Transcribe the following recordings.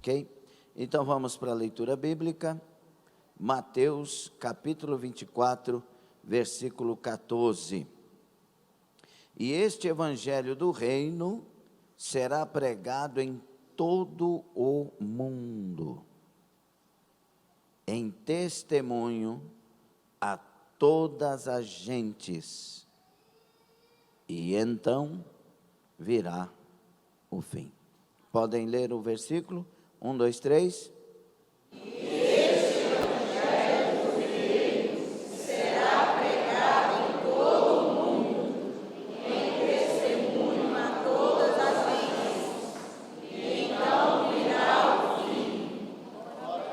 ok? Então vamos para a leitura bíblica, Mateus capítulo 24, versículo 14. E este evangelho do reino será pregado em todo o mundo, em testemunho a todas as gentes, e então virá o fim. Podem ler o versículo? 1, 2, 3. Este evangelho do reino será pregado em todo o mundo, em testemunho a todas as gentes, e então virá o fim.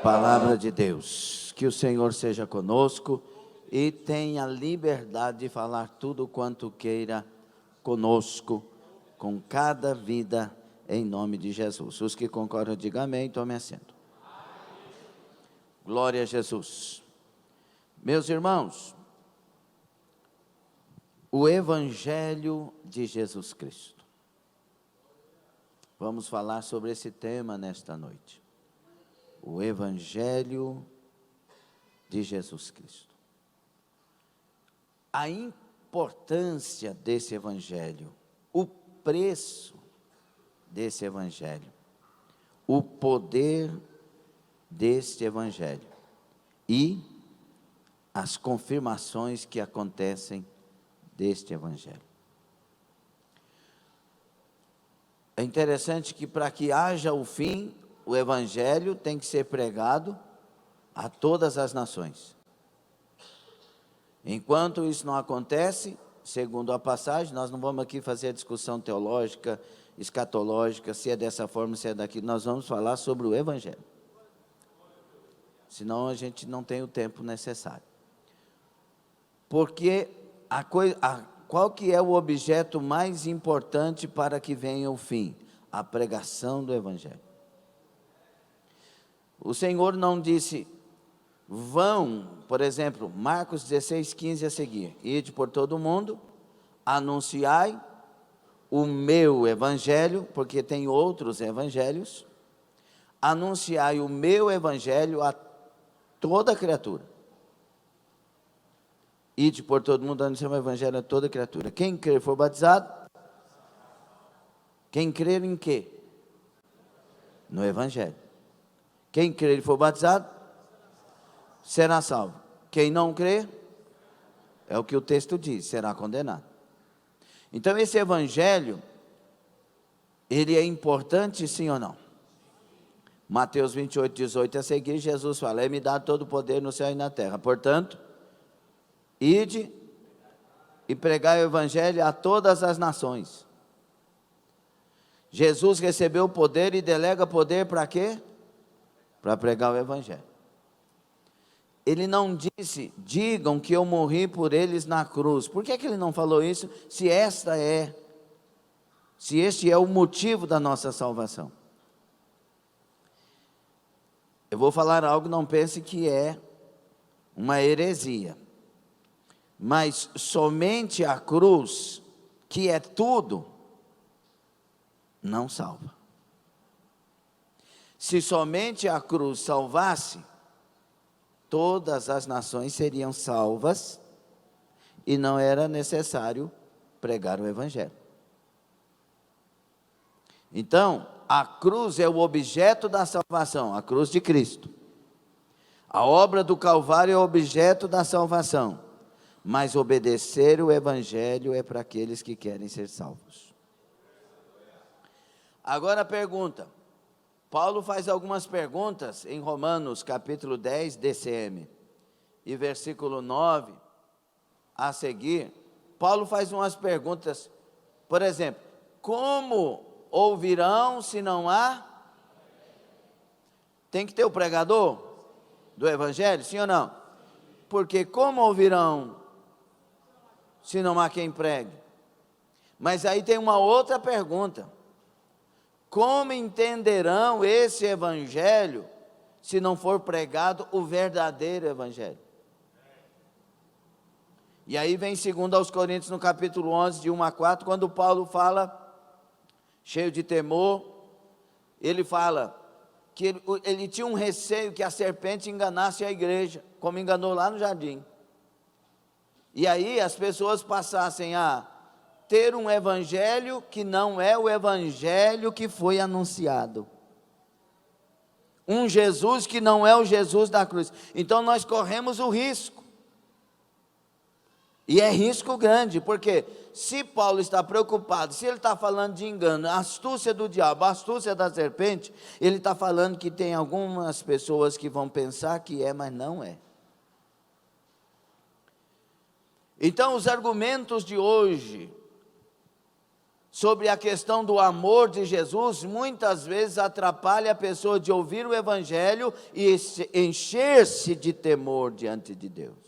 Palavra de Deus. Que o Senhor seja conosco e tenha liberdade de falar tudo quanto queira conosco, com cada vida, em nome de Jesus. Os que concordam, digam amém, tome assento. Glória a Jesus. Meus irmãos, o Evangelho de Jesus Cristo. Vamos falar sobre esse tema nesta noite. O Evangelho de Jesus Cristo. A importância desse Evangelho, o preço desse Evangelho, o poder deste Evangelho e as confirmações que acontecem deste Evangelho. É interessante que para que haja o fim, o Evangelho tem que ser pregado a todas as nações. Enquanto isso não acontece, segundo a passagem, nós não vamos aqui fazer a discussão teológica, escatológica, se é dessa forma, se é daquilo, nós vamos falar sobre o Evangelho. Senão a gente não tem o tempo necessário. Porque qual que é o objeto mais importante para que venha o fim? A pregação do Evangelho. O Senhor não disse, vão, por exemplo, Marcos 16, 15 a seguir, ide por todo o mundo, anunciai o meu Evangelho, porque tem outros Evangelhos, anunciai o meu Evangelho a toda criatura. Ide por todo mundo, anunciai o Evangelho a toda criatura. Quem crer for batizado, quem crer em quê? No Evangelho. Quem crer e for batizado, será salvo. Quem não crer, é o que o texto diz, será condenado. Então esse Evangelho, ele é importante sim ou não? Mateus 28, 18 a seguir, Jesus fala, é-me dado todo o poder no céu e na terra. Portanto, ide e pregai o Evangelho a todas as nações. Jesus recebeu poder e delega poder para quê? Para pregar o Evangelho. Ele não disse, digam que eu morri por eles na cruz. Por que ele não falou isso, se este é o motivo da nossa salvação? Eu vou falar algo, não pense que é uma heresia. Mas somente a cruz, que é tudo, não salva. Se somente a cruz salvasse, todas as nações seriam salvas e não era necessário pregar o Evangelho. Então, a cruz é o objeto da salvação, a cruz de Cristo. A obra do Calvário é o objeto da salvação, mas obedecer o Evangelho é para aqueles que querem ser salvos. Agora a pergunta. Paulo faz algumas perguntas em Romanos capítulo 10, DCM, e versículo 9 a seguir. Paulo faz umas perguntas, por exemplo, como ouvirão se não há? Tem que ter o pregador do Evangelho, sim ou não? Porque como ouvirão se não há quem pregue? Mas aí tem uma outra pergunta. Como entenderão esse Evangelho se não for pregado o verdadeiro Evangelho? E aí vem 2 aos Coríntios no capítulo 11, de 1 a 4, quando Paulo fala, cheio de temor, ele fala, que ele tinha um receio que a serpente enganasse a igreja, como enganou lá no jardim. E aí as pessoas passassem a ter um evangelho que não é o evangelho que foi anunciado. Um Jesus que não é o Jesus da cruz. Então nós corremos o risco. E é risco grande, porque se Paulo está preocupado, se ele está falando de engano, a astúcia do diabo, a astúcia da serpente, ele está falando que tem algumas pessoas que vão pensar que é, mas não é. Então os argumentos de hoje, sobre a questão do amor de Jesus, muitas vezes atrapalha a pessoa de ouvir o evangelho e encher-se de temor diante de Deus.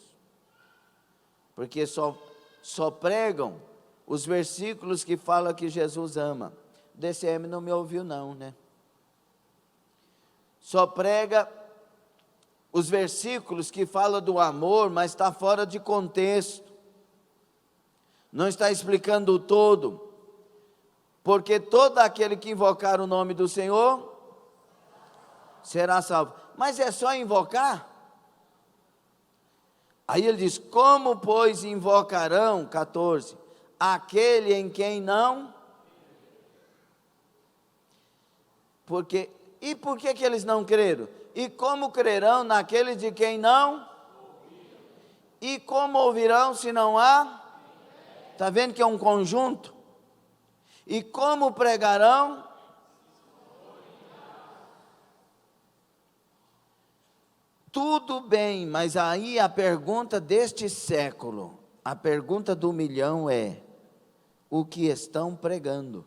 Porque só pregam os versículos que falam que Jesus ama. DCM não me ouviu não, né? Só prega os versículos que falam do amor, mas está fora de contexto. Não está explicando o todo. Porque todo aquele que invocar o nome do Senhor será salvo. Mas é só invocar? Aí ele diz, como pois invocarão, 14, aquele em quem não? E por que eles não creram? E como crerão naquele de quem não? E como ouvirão se não há? Está vendo que é um conjunto? E como pregarão? Tudo bem, mas aí a pergunta deste século, a pergunta do milhão é: o que estão pregando?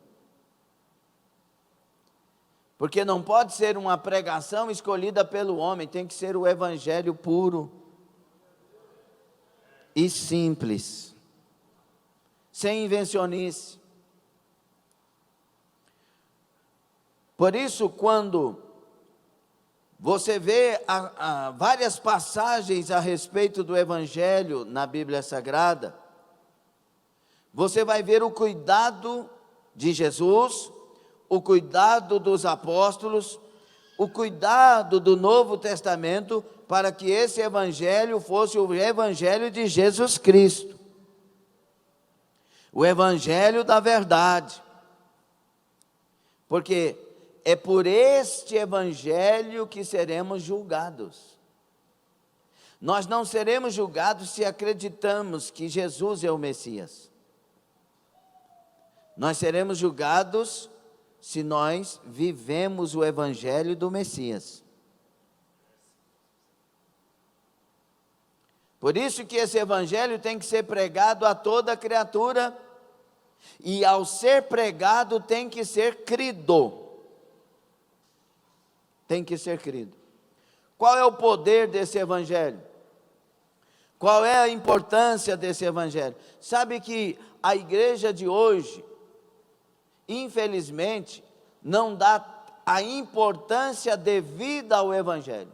Porque não pode ser uma pregação escolhida pelo homem, tem que ser o evangelho puro e simples, sem invencionice. Por isso, quando você vê várias passagens a respeito do evangelho na Bíblia Sagrada, você vai ver o cuidado de Jesus, o cuidado dos apóstolos, o cuidado do Novo Testamento, para que esse evangelho fosse o evangelho de Jesus Cristo, o evangelho da verdade, porque é por este evangelho que seremos julgados. Nós não seremos julgados se acreditamos que Jesus é o Messias. Nós seremos julgados se nós vivemos o evangelho do Messias. Por isso que esse evangelho tem que ser pregado a toda criatura, e ao ser pregado tem que ser crido. Tem que ser crido. Qual é o poder desse evangelho? Qual é a importância desse evangelho? Sabe que a igreja de hoje, infelizmente, não dá a importância devida ao evangelho.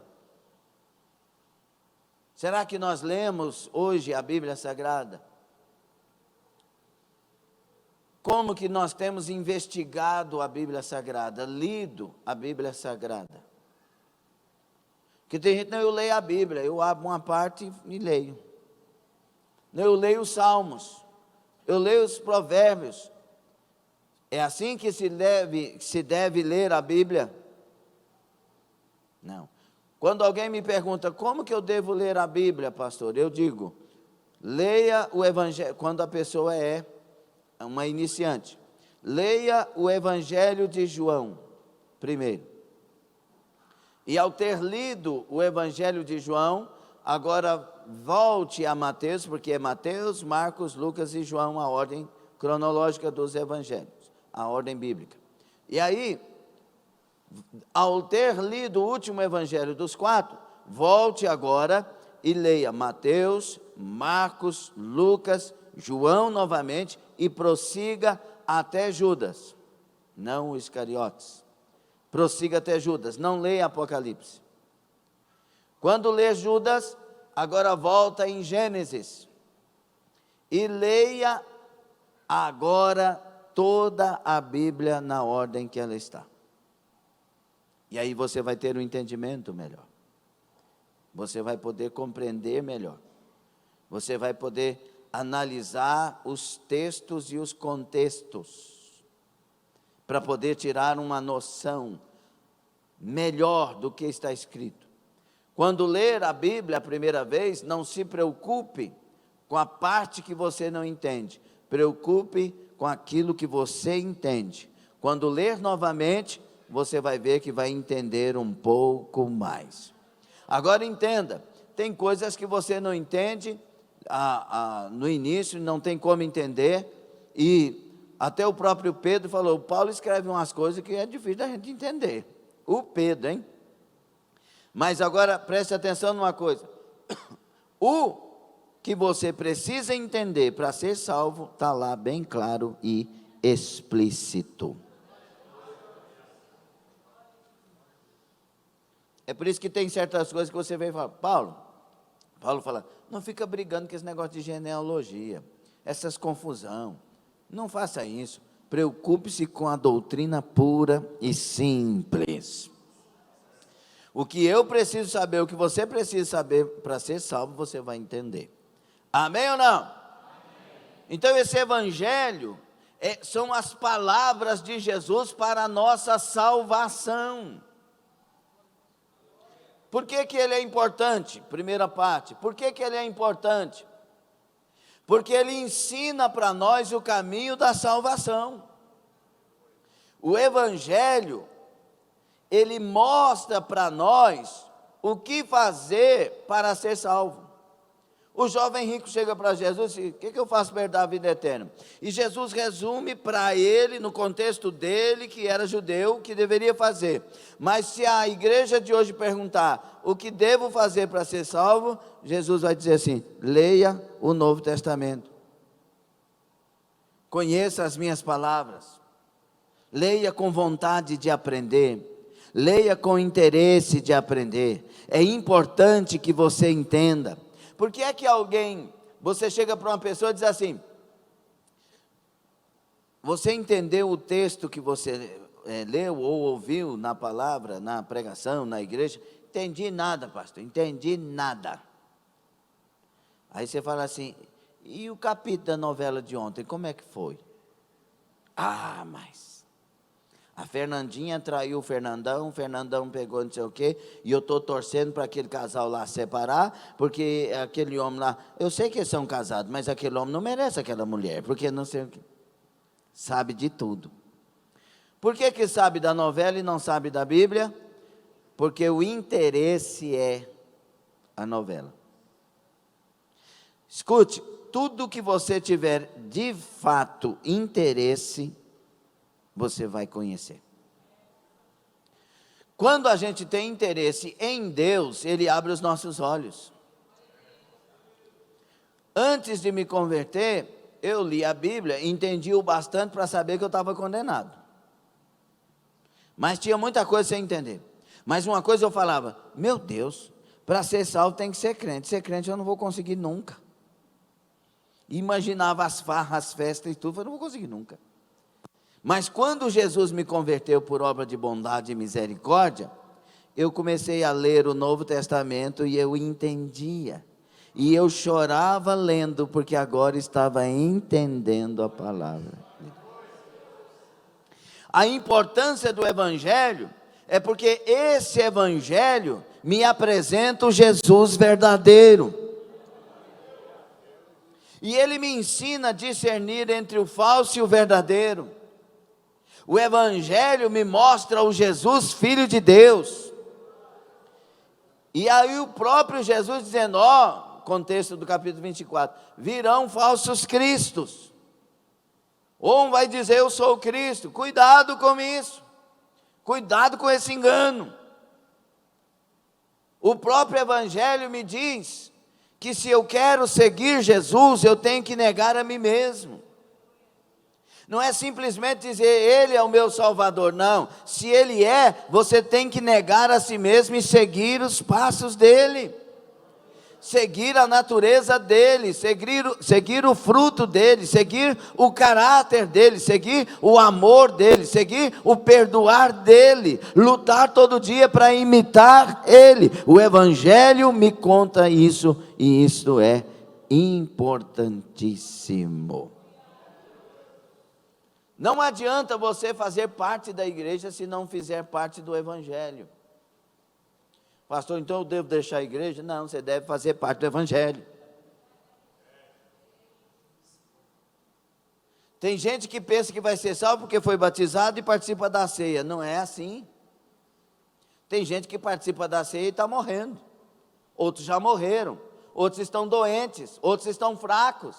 Será que nós lemos hoje a Bíblia Sagrada? Como que nós temos investigado a Bíblia Sagrada, lido a Bíblia Sagrada? Porque tem gente, não, eu leio a Bíblia, eu abro uma parte e leio. Não, eu leio os Salmos, eu leio os Provérbios. É assim que se deve ler a Bíblia? Não. Quando alguém me pergunta, como que eu devo ler a Bíblia, pastor? Eu digo, leia o Evangelho, quando a pessoa é uma iniciante. Leia o Evangelho de João, primeiro. E ao ter lido o Evangelho de João, agora volte a Mateus, porque é Mateus, Marcos, Lucas e João, a ordem cronológica dos Evangelhos, a ordem bíblica. E aí, ao ter lido o último Evangelho dos 4, volte agora e leia Mateus, Marcos, Lucas, João novamente e prossiga até Judas, não os Iscariotes. Prossiga até Judas, não leia Apocalipse. Quando lê Judas, agora volta em Gênesis e leia agora toda a Bíblia na ordem que ela está. E aí você vai ter um entendimento melhor. Você vai poder compreender melhor. Você vai poder analisar os textos e os contextos, para poder tirar uma noção melhor do que está escrito. Quando ler a Bíblia a primeira vez, não se preocupe com a parte que você não entende. Preocupe com aquilo que você entende. Quando ler novamente, você vai ver que vai entender um pouco mais. Agora entenda, tem coisas que você não entende no início, não tem como entender, e até o próprio Pedro falou, Paulo escreve umas coisas que é difícil da gente entender. O Pedro, hein? Mas agora preste atenção numa coisa, o que você precisa entender para ser salvo, está lá bem claro e explícito. É por isso que tem certas coisas que você vem e fala, Paulo fala, não fica brigando com esse negócio de genealogia, essas confusão, não faça isso, preocupe-se com a doutrina pura e simples. O que eu preciso saber, o que você precisa saber para ser salvo, você vai entender. Amém ou não? Amém. Então esse evangelho são as palavras de Jesus para a nossa salvação. Por que que ele é importante? Primeira parte, por que que ele é importante? Porque ele ensina para nós o caminho da salvação. O evangelho, ele mostra para nós o que fazer para ser salvo. O jovem rico chega para Jesus e diz, o que eu faço para herdar a vida eterna? E Jesus resume para ele, no contexto dele, que era judeu, o que deveria fazer. Mas se a igreja de hoje perguntar, o que devo fazer para ser salvo? Jesus vai dizer assim, leia o Novo Testamento. Conheça as minhas palavras. Leia com vontade de aprender. Leia com interesse de aprender. É importante que você entenda. Por que é que você chega para uma pessoa e diz assim, você entendeu o texto que você leu ou ouviu na palavra, na pregação, na igreja? Entendi nada, pastor, entendi nada. Aí você fala assim, e o capítulo da novela de ontem, como é que foi? Mas a Fernandinha traiu o Fernandão pegou não sei o quê, e eu estou torcendo para aquele casal lá separar, porque aquele homem lá, eu sei que eles são casados, mas aquele homem não merece aquela mulher, porque não sei o quê. Sabe de tudo. Por que sabe da novela e não sabe da Bíblia? Porque o interesse é a novela. Escute, tudo que você tiver de fato interesse, você vai conhecer. Quando a gente tem interesse em Deus, Ele abre os nossos olhos. Antes de me converter, eu li a Bíblia e entendi o bastante para saber que eu estava condenado. Mas tinha muita coisa sem entender. Mas uma coisa eu falava, meu Deus, para ser salvo tem que ser crente. Ser crente eu não vou conseguir nunca. Imaginava as farras, as festas e tudo, eu não vou conseguir nunca. Mas quando Jesus me converteu por obra de bondade e misericórdia, eu comecei a ler o Novo Testamento e eu entendia. E eu chorava lendo, porque agora estava entendendo a palavra. A importância do Evangelho é porque esse Evangelho me apresenta o Jesus verdadeiro. E ele me ensina a discernir entre o falso e o verdadeiro. O Evangelho me mostra o Jesus, Filho de Deus. E aí o próprio Jesus dizendo, contexto do capítulo 24, virão falsos cristos. Um vai dizer, eu sou o Cristo. Cuidado com isso. Cuidado com esse engano. O próprio Evangelho me diz que se eu quero seguir Jesus, eu tenho que negar a mim mesmo. Não é simplesmente dizer, Ele é o meu Salvador, não. Se Ele é, você tem que negar a si mesmo e seguir os passos dEle. seguir a natureza dele, seguir o fruto dele, seguir o caráter dele, seguir o amor dele, seguir o perdoar dele, lutar todo dia para imitar ele. O Evangelho me conta isso, e isso é importantíssimo. Não adianta você fazer parte da igreja se não fizer parte do Evangelho. Pastor, então eu devo deixar a igreja? Não, você deve fazer parte do Evangelho. Tem gente que pensa que vai ser salvo porque foi batizado e participa da ceia. Não é assim. Tem gente que participa da ceia e está morrendo. Outros já morreram. Outros estão doentes. Outros estão fracos.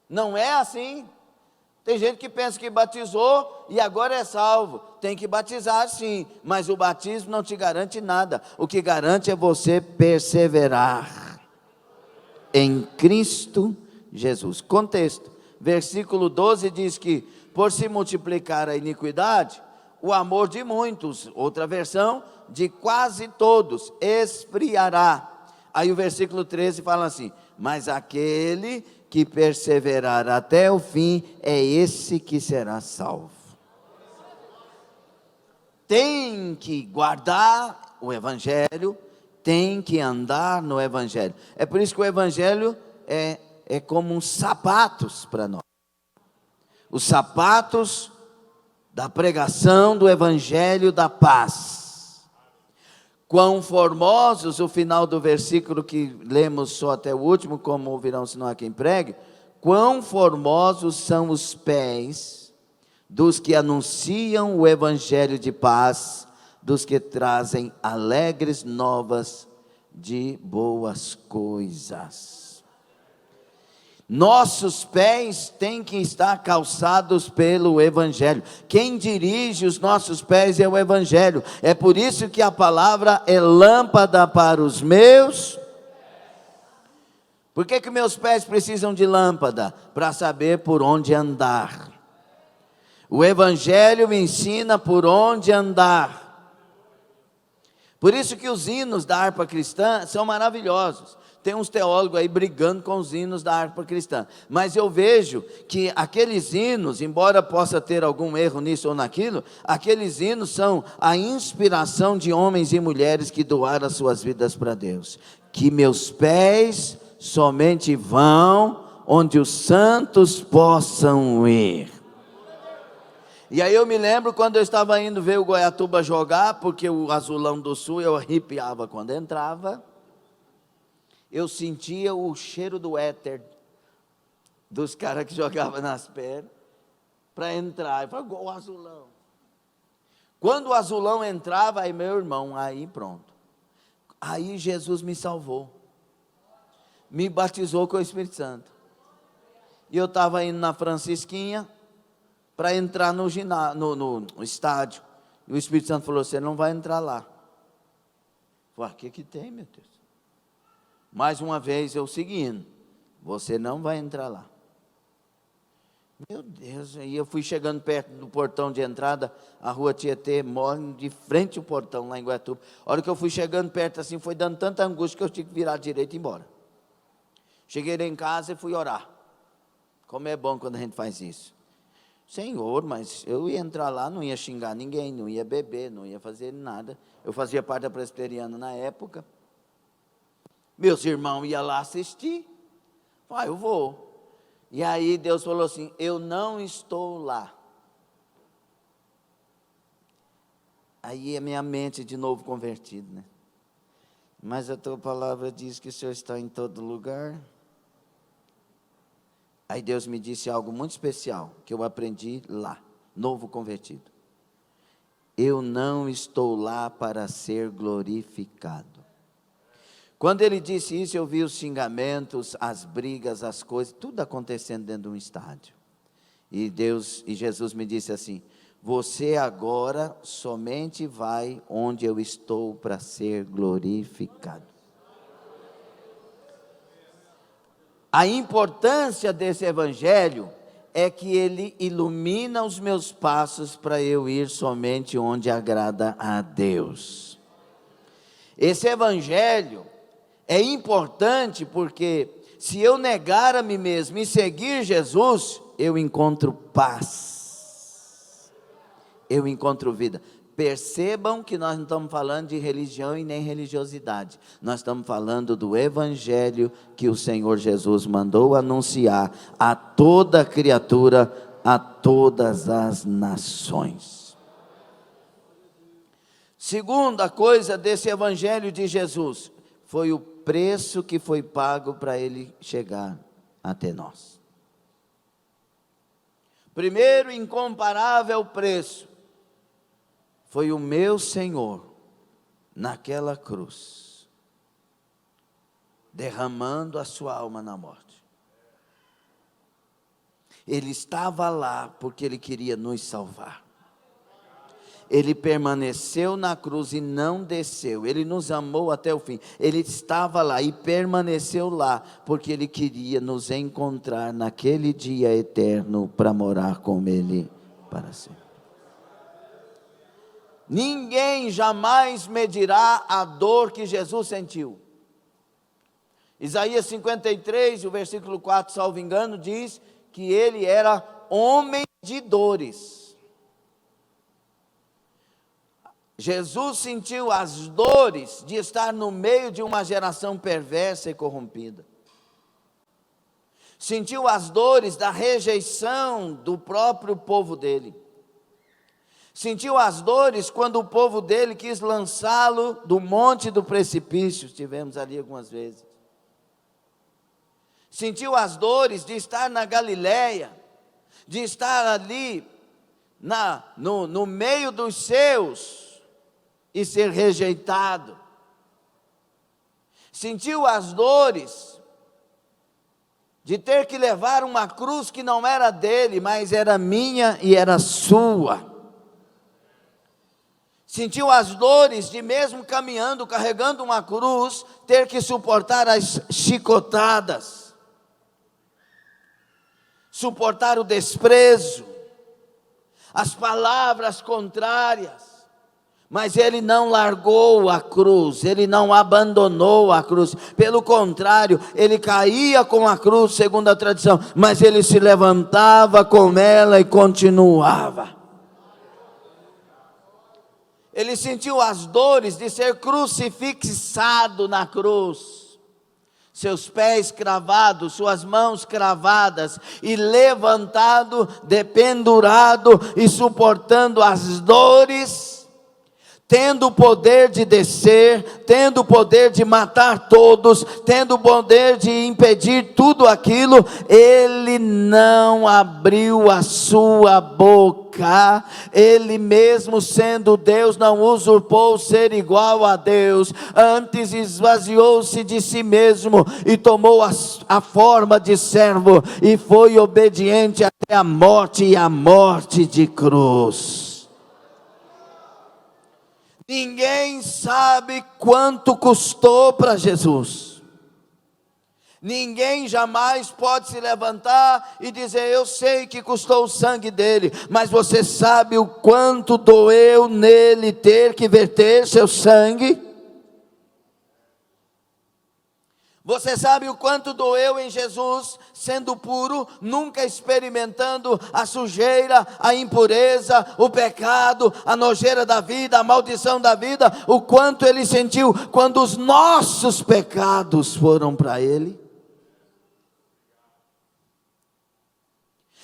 Não é assim. Tem gente que pensa que batizou e agora é salvo. Tem que batizar sim, mas o batismo não te garante nada. O que garante é você perseverar em Cristo Jesus. Contexto, versículo 12 diz que por se multiplicar a iniquidade, o amor de muitos, outra versão, de quase todos, esfriará. Aí o versículo 13 fala assim: mas aquele que perseverar até o fim, é esse que será salvo. Tem que guardar o Evangelho, tem que andar no Evangelho. É por isso que o Evangelho é como uns sapatos para nós. Os sapatos da pregação do Evangelho da paz. Quão formosos, o final do versículo que lemos só até o último, como ouvirão se não há quem pregue, quão formosos são os pés dos que anunciam o Evangelho de paz, dos que trazem alegres novas de boas coisas. Nossos pés têm que estar calçados pelo Evangelho. Quem dirige os nossos pés é o Evangelho. É por isso que a palavra é lâmpada para os meus. Por que meus pés precisam de lâmpada? Para saber por onde andar. O Evangelho me ensina por onde andar. Por isso que os hinos da harpa cristã são maravilhosos. Tem uns teólogos aí brigando com os hinos da harpa cristã. Mas eu vejo que aqueles hinos, embora possa ter algum erro nisso ou naquilo, aqueles hinos são a inspiração de homens e mulheres que doaram as suas vidas para Deus. Que meus pés somente vão onde os santos possam ir. E aí eu me lembro quando eu estava indo ver o Goiatuba jogar, porque o Azulão do Sul eu arrepiava quando entrava. Eu sentia o cheiro do éter dos caras que jogavam nas pernas para entrar. Eu falei, igual o Azulão. Quando o Azulão entrava, aí meu irmão, aí pronto. Aí Jesus me salvou. Me batizou com o Espírito Santo. E eu estava indo na Francisquinha para entrar no estádio. E o Espírito Santo falou, você não vai entrar lá. Eu falei, o que tem, meu Deus? Mais uma vez eu seguindo, você não vai entrar lá. Meu Deus, aí eu fui chegando perto do portão de entrada, a rua Tietê, morre de frente ao portão lá em Goiatuba. A hora que eu fui chegando perto assim, foi dando tanta angústia que eu tive que virar direito e ir embora. Cheguei em casa e fui orar. Como é bom quando a gente faz isso. Senhor, mas eu ia entrar lá, não ia xingar ninguém, não ia beber, não ia fazer nada. Eu fazia parte da presbiteriana na época. Meus irmãos iam lá assistir. Eu vou. E aí Deus falou assim, eu não estou lá. Aí a minha mente de novo convertida, né? Mas a tua palavra diz que o Senhor está em todo lugar. Aí Deus me disse algo muito especial, que eu aprendi lá, novo convertido. Eu não estou lá para ser glorificado. Quando ele disse isso, eu vi os xingamentos, as brigas, as coisas, tudo acontecendo dentro de um estádio. E Jesus me disse assim, você agora somente vai onde eu estou para ser glorificado. A importância desse evangelho é que ele ilumina os meus passos para eu ir somente onde agrada a Deus. Esse evangelho É importante porque se eu negar a mim mesmo e seguir Jesus, eu encontro paz, eu encontro vida. Percebam que nós não estamos falando de religião e nem religiosidade. Nós estamos falando do evangelho que o Senhor Jesus mandou anunciar a toda criatura, a todas as nações. Segunda coisa desse evangelho de Jesus, foi o preço que foi pago para ele chegar até nós. Primeiro, incomparável preço, foi o meu Senhor, naquela cruz, derramando a sua alma na morte. Ele estava lá porque Ele queria nos salvar. Ele permaneceu na cruz e não desceu. Ele nos amou até o fim. Ele estava lá e permaneceu lá porque Ele queria nos encontrar naquele dia eterno para morar com Ele para sempre. Ninguém jamais medirá a dor que Jesus sentiu. Isaías 53, o versículo 4, salvo engano, diz que Ele era homem de dores. Jesus sentiu as dores de estar no meio de uma geração perversa e corrompida. Sentiu as dores da rejeição do próprio povo dele. Sentiu as dores quando o povo dele quis lançá-lo do monte do precipício, estivemos ali algumas vezes. Sentiu as dores de estar na Galileia, de estar ali no meio dos seus e ser rejeitado. Sentiu as dores de ter que levar uma cruz que não era dele, mas era minha e era sua. Sentiu as dores de mesmo caminhando, carregando uma cruz, ter que suportar as chicotadas, suportar o desprezo, as palavras contrárias, mas ele não largou a cruz, ele não abandonou a cruz, pelo contrário, ele caía com a cruz, segundo a tradição, mas ele se levantava com ela e continuava. Ele sentiu as dores de ser crucifixado na cruz, seus pés cravados, suas mãos cravadas, e levantado, dependurado e suportando as dores, tendo o poder de descer, tendo o poder de matar todos, tendo o poder de impedir tudo aquilo, ele não abriu a sua boca. Ele mesmo sendo Deus, não usurpou ser igual a Deus, antes esvaziou-se de si mesmo, e tomou a forma de servo, e foi obediente até a morte, e a morte de cruz. Ninguém sabe quanto custou para Jesus. Ninguém jamais pode se levantar e dizer: eu sei que custou o sangue dele, mas você sabe o quanto doeu nele ter que verter seu sangue? Você sabe o quanto doeu em Jesus, sendo puro, nunca experimentando a sujeira, a impureza, o pecado, a nojeira da vida, a maldição da vida, o quanto ele sentiu quando os nossos pecados foram para ele?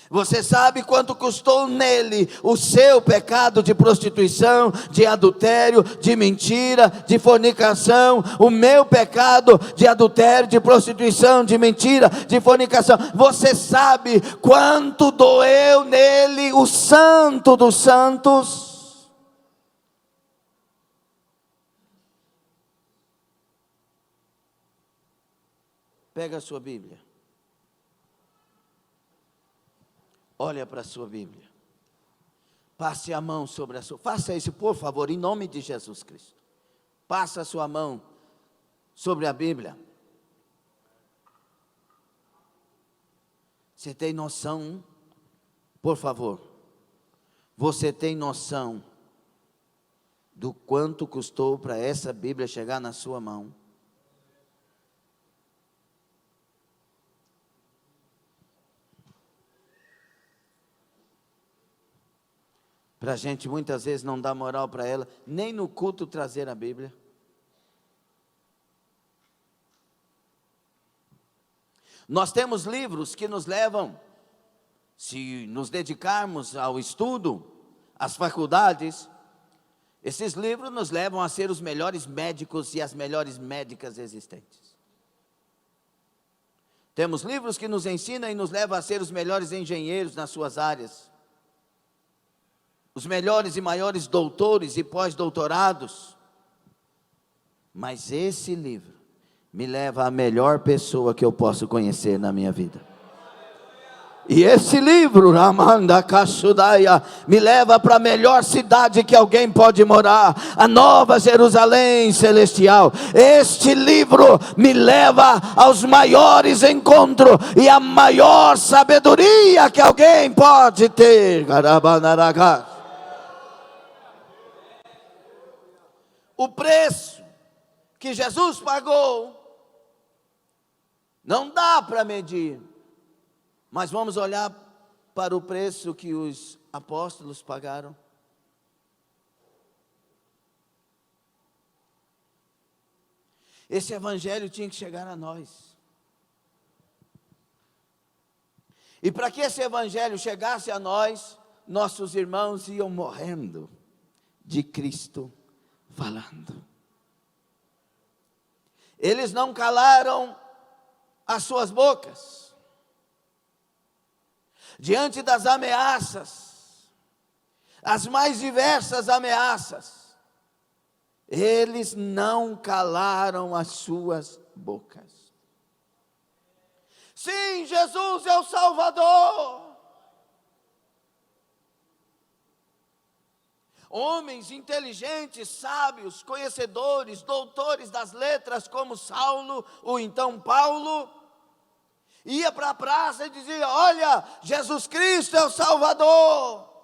Você sabe quanto custou nele o seu pecado de prostituição, de adultério, de mentira, de fornicação, o meu pecado de adultério, de prostituição, de mentira, de fornicação. Você sabe quanto doeu nele o Santo dos Santos? Pega a sua Bíblia. Olha para a sua Bíblia. Passe a mão sobre a sua. Faça isso, por favor, em nome de Jesus Cristo. Passa a sua mão sobre a Bíblia. Você tem noção, por favor, você tem noção do quanto custou para essa Bíblia chegar na sua mão? para a gente muitas vezes não dar moral para ela, nem no culto trazer a Bíblia. Nós temos livros que nos levam, se nos dedicarmos ao estudo, às faculdades, esses livros nos levam a ser os melhores médicos e as melhores médicas existentes. Temos livros que nos ensinam e nos levam a ser os melhores engenheiros nas suas áreas, os melhores e maiores doutores e pós-doutorados. Mas esse livro me leva à melhor pessoa que eu posso conhecer na minha vida. E esse livro, Ramanda Kasudaya, me leva para a melhor cidade que alguém pode morar, a Nova Jerusalém Celestial. Este livro me leva aos maiores encontros e à maior sabedoria que alguém pode ter. O preço que Jesus pagou não dá para medir, mas vamos olhar para o preço que os apóstolos pagaram. Esse evangelho tinha que chegar a nós. E para que esse evangelho chegasse a nós, nossos irmãos iam morrendo de Cristo falando. Eles não calaram as suas bocas diante das ameaças, as mais diversas ameaças. Eles não calaram as suas bocas. Sim, Jesus é o Salvador. Homens inteligentes, sábios, conhecedores, doutores das letras, como Saulo, ou então Paulo, ia para a praça e dizia: olha, Jesus Cristo é o Salvador.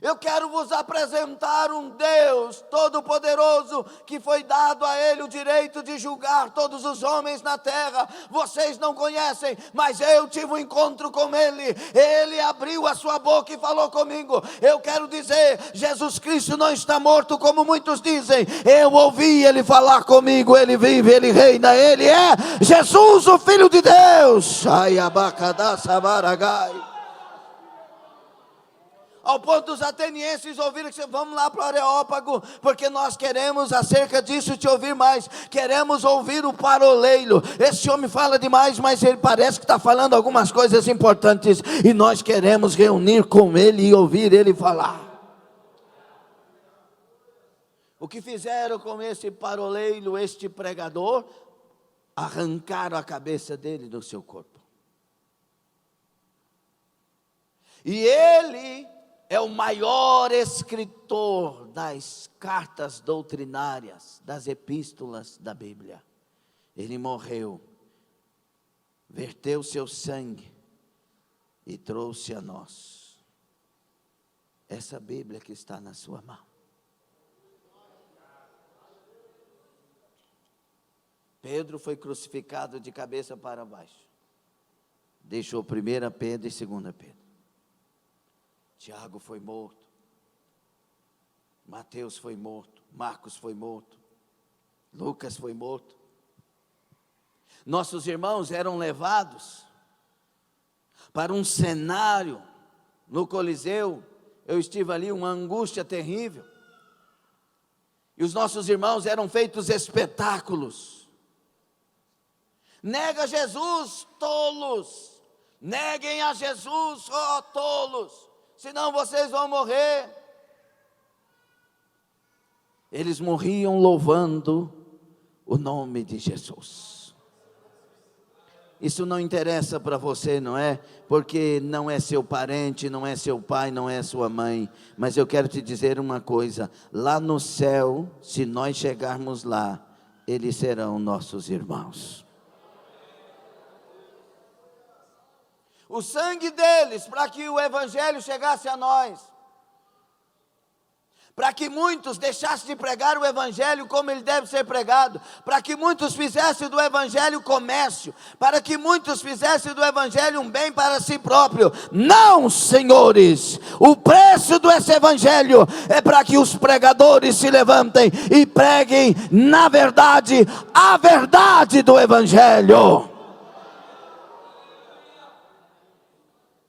Eu quero vos apresentar um Deus todo-poderoso, que foi dado a Ele o direito de julgar todos os homens na terra. Vocês não conhecem, mas eu tive um encontro com Ele. Ele abriu a sua boca e falou comigo. Eu quero dizer, Jesus Cristo não está morto como muitos dizem. Eu ouvi Ele falar comigo. Ele vive, Ele reina, Ele é Jesus, o Filho de Deus. Ai, abacadá, sabaragai. Ao ponto dos atenienses ouvirem que vamos lá para o Areópago, porque nós queremos acerca disso te ouvir mais. Queremos ouvir o paroleiro. Esse homem fala demais, mas ele parece que está falando algumas coisas importantes, e nós queremos reunir com ele e ouvir ele falar. O que fizeram com esse paroleiro, este pregador? Arrancaram a cabeça dele do seu corpo. E ele é o maior escritor das cartas doutrinárias, das epístolas da Bíblia. Ele morreu, verteu seu sangue e trouxe a nós essa Bíblia que está na sua mão. Pedro foi crucificado de cabeça para baixo. Deixou 1 Pedro e 2 Pedro. Tiago foi morto, Mateus foi morto, Marcos foi morto, Lucas foi morto. Nossos irmãos eram levados para um cenário no Coliseu. Eu estive ali, uma angústia terrível. E os nossos irmãos eram feitos espetáculos. Nega Jesus, tolos. Neguem a Jesus, ó tolos. Senão vocês vão morrer. Eles morriam louvando o nome de Jesus. Isso não interessa para você, não é? Porque não é seu parente, não é seu pai, não é sua mãe. Mas eu quero te dizer uma coisa: lá no céu, se nós chegarmos lá, eles serão nossos irmãos. O sangue deles, para que o evangelho chegasse a nós, para que muitos deixassem de pregar o Evangelho como ele deve ser pregado, para que muitos fizessem do Evangelho comércio, para que muitos fizessem do Evangelho um bem para si próprio. Não, senhores, o preço desse Evangelho é para que os pregadores se levantem e preguem na verdade, a verdade do Evangelho.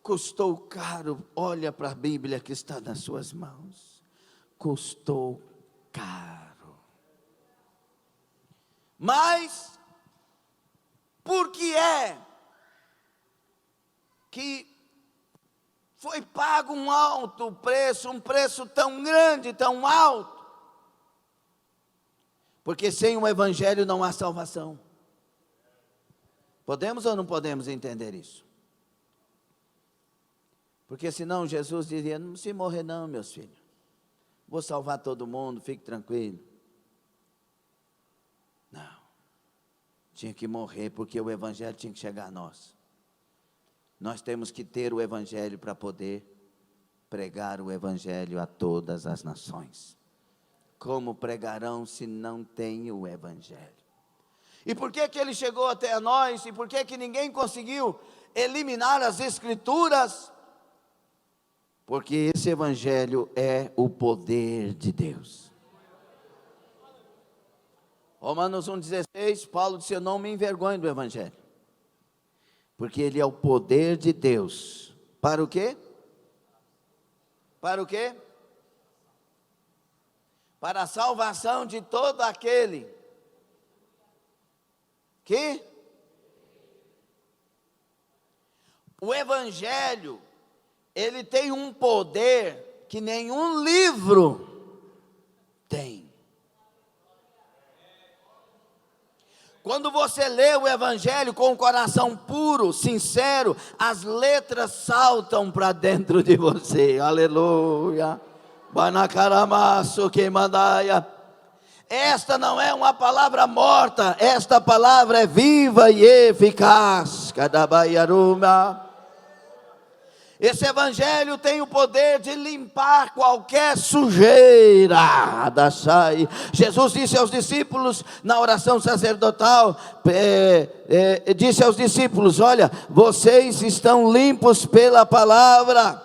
Custou caro, olha para a Bíblia que está nas suas mãos. Custou caro. Mas, por que é que foi pago um alto preço, um preço tão grande, tão alto? Porque sem o Evangelho não há salvação. Podemos ou não podemos entender isso? Porque senão Jesus diria, não se morrer não, meus filhos. Vou salvar todo mundo, fique tranquilo. Não. Tinha que morrer porque o Evangelho tinha que chegar a nós. Nós temos que ter o Evangelho para poder pregar o Evangelho a todas as nações. Como pregarão se não tem o Evangelho? E por que que ele chegou até nós? E por que que ninguém conseguiu eliminar as Escrituras? Porque esse Evangelho é o poder de Deus. Romanos 1,16, Paulo disse, eu não me envergonho do Evangelho. Porque ele é o poder de Deus. Para o quê? Para o quê? Para a salvação de todo aquele que o Evangelho, ele tem um poder que nenhum livro tem. Quando você lê o Evangelho com o coração puro, sincero, as letras saltam para dentro de você. Aleluia. Banacaramaço que mandaia. Esta não é uma palavra morta, esta palavra é viva e eficaz. Cadabaiaruma. Esse Evangelho tem o poder de limpar qualquer sujeira. Jesus disse aos discípulos, na oração sacerdotal, disse aos discípulos, olha, vocês estão limpos pela palavra.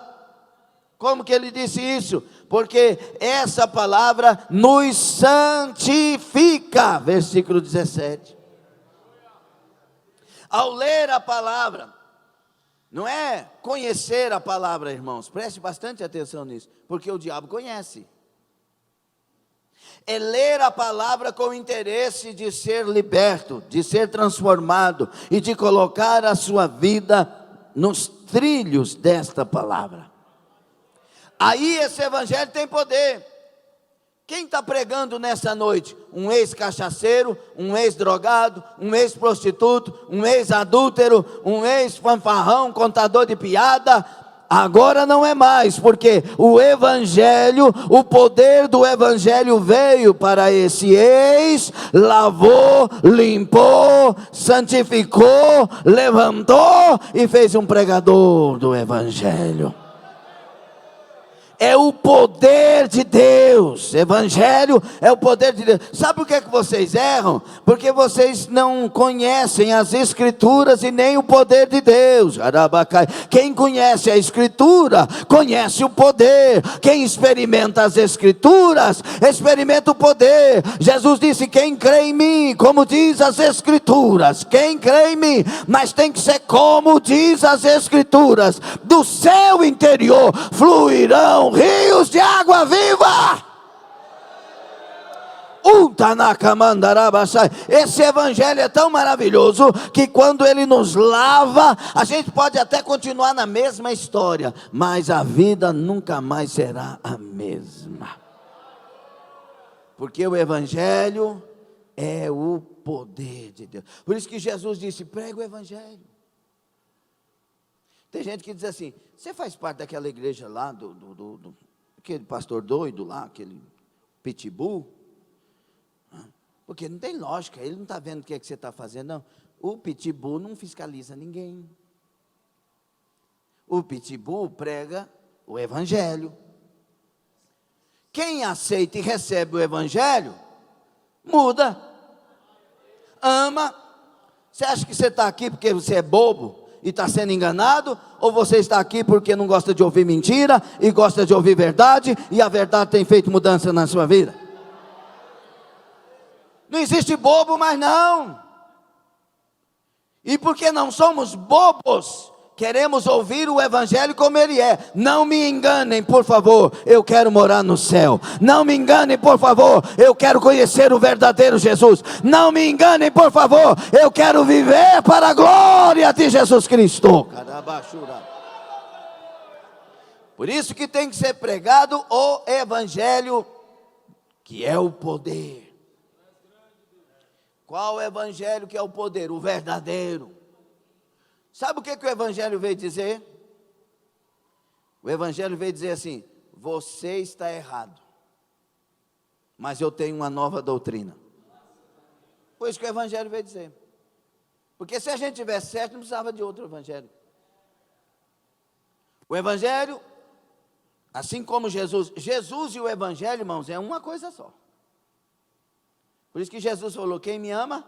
Como que ele disse isso? Porque essa palavra nos santifica. Versículo 17. Ao ler a palavra, não é conhecer a palavra, irmãos, preste bastante atenção nisso, porque o diabo conhece. É ler a palavra com o interesse de ser liberto, de ser transformado e de colocar a sua vida nos trilhos desta palavra. Aí esse Evangelho tem poder. Quem está pregando nessa noite? Um ex-cachaceiro, um ex-drogado, um ex-prostituto, um ex-adúltero, um ex-fanfarrão, contador de piada. Agora não é mais, porque o Evangelho, o poder do Evangelho veio para esse ex, lavou, limpou, santificou, levantou e fez um pregador do Evangelho. É o poder de Deus. Evangelho é o poder de Deus. Sabe por que vocês erram? Porque vocês não conhecem as Escrituras e nem o poder de Deus. Quem conhece a Escritura, conhece o poder. Quem experimenta as Escrituras, experimenta o poder. Jesus disse, quem crê em mim, como diz as Escrituras, quem crê em mim, mas tem que ser como diz as Escrituras, do seu interior fluirão rios de água viva. Esse Evangelho é tão maravilhoso que quando ele nos lava, a gente pode até continuar na mesma história, mas a vida nunca mais será a mesma. Porque o Evangelho é o poder de Deus. Por isso que Jesus disse, prega o Evangelho. Tem gente que diz assim, você faz parte daquela igreja lá, aquele pastor doido lá, aquele pitbull? Porque não tem lógica, ele não está vendo o que é que você está fazendo, não. O pitbull não fiscaliza ninguém. O pitbull prega o Evangelho. Quem aceita e recebe o Evangelho, muda, ama. Você acha que você está aqui porque você é bobo e está sendo enganado? Ou você está aqui porque não gosta de ouvir mentira e gosta de ouvir verdade, e a verdade tem feito mudança na sua vida? Não existe bobo mais não. E porque não somos bobos, queremos ouvir o Evangelho como ele é. Não me enganem, por favor, eu quero morar no céu. Não me enganem, por favor, eu quero conhecer o verdadeiro Jesus. Não me enganem, por favor, eu quero viver para a glória de Jesus Cristo. Por isso que tem que ser pregado o Evangelho, que é o poder. Qual o Evangelho que é o poder? O verdadeiro. Sabe o que o Evangelho veio dizer? O Evangelho veio dizer assim: você está errado, mas eu tenho uma nova doutrina. Foi isso que o Evangelho veio dizer. Porque se a gente tivesse certo, não precisava de outro Evangelho. O Evangelho, assim como Jesus e o Evangelho, irmãos, é uma coisa só. Por isso que Jesus falou: quem me ama,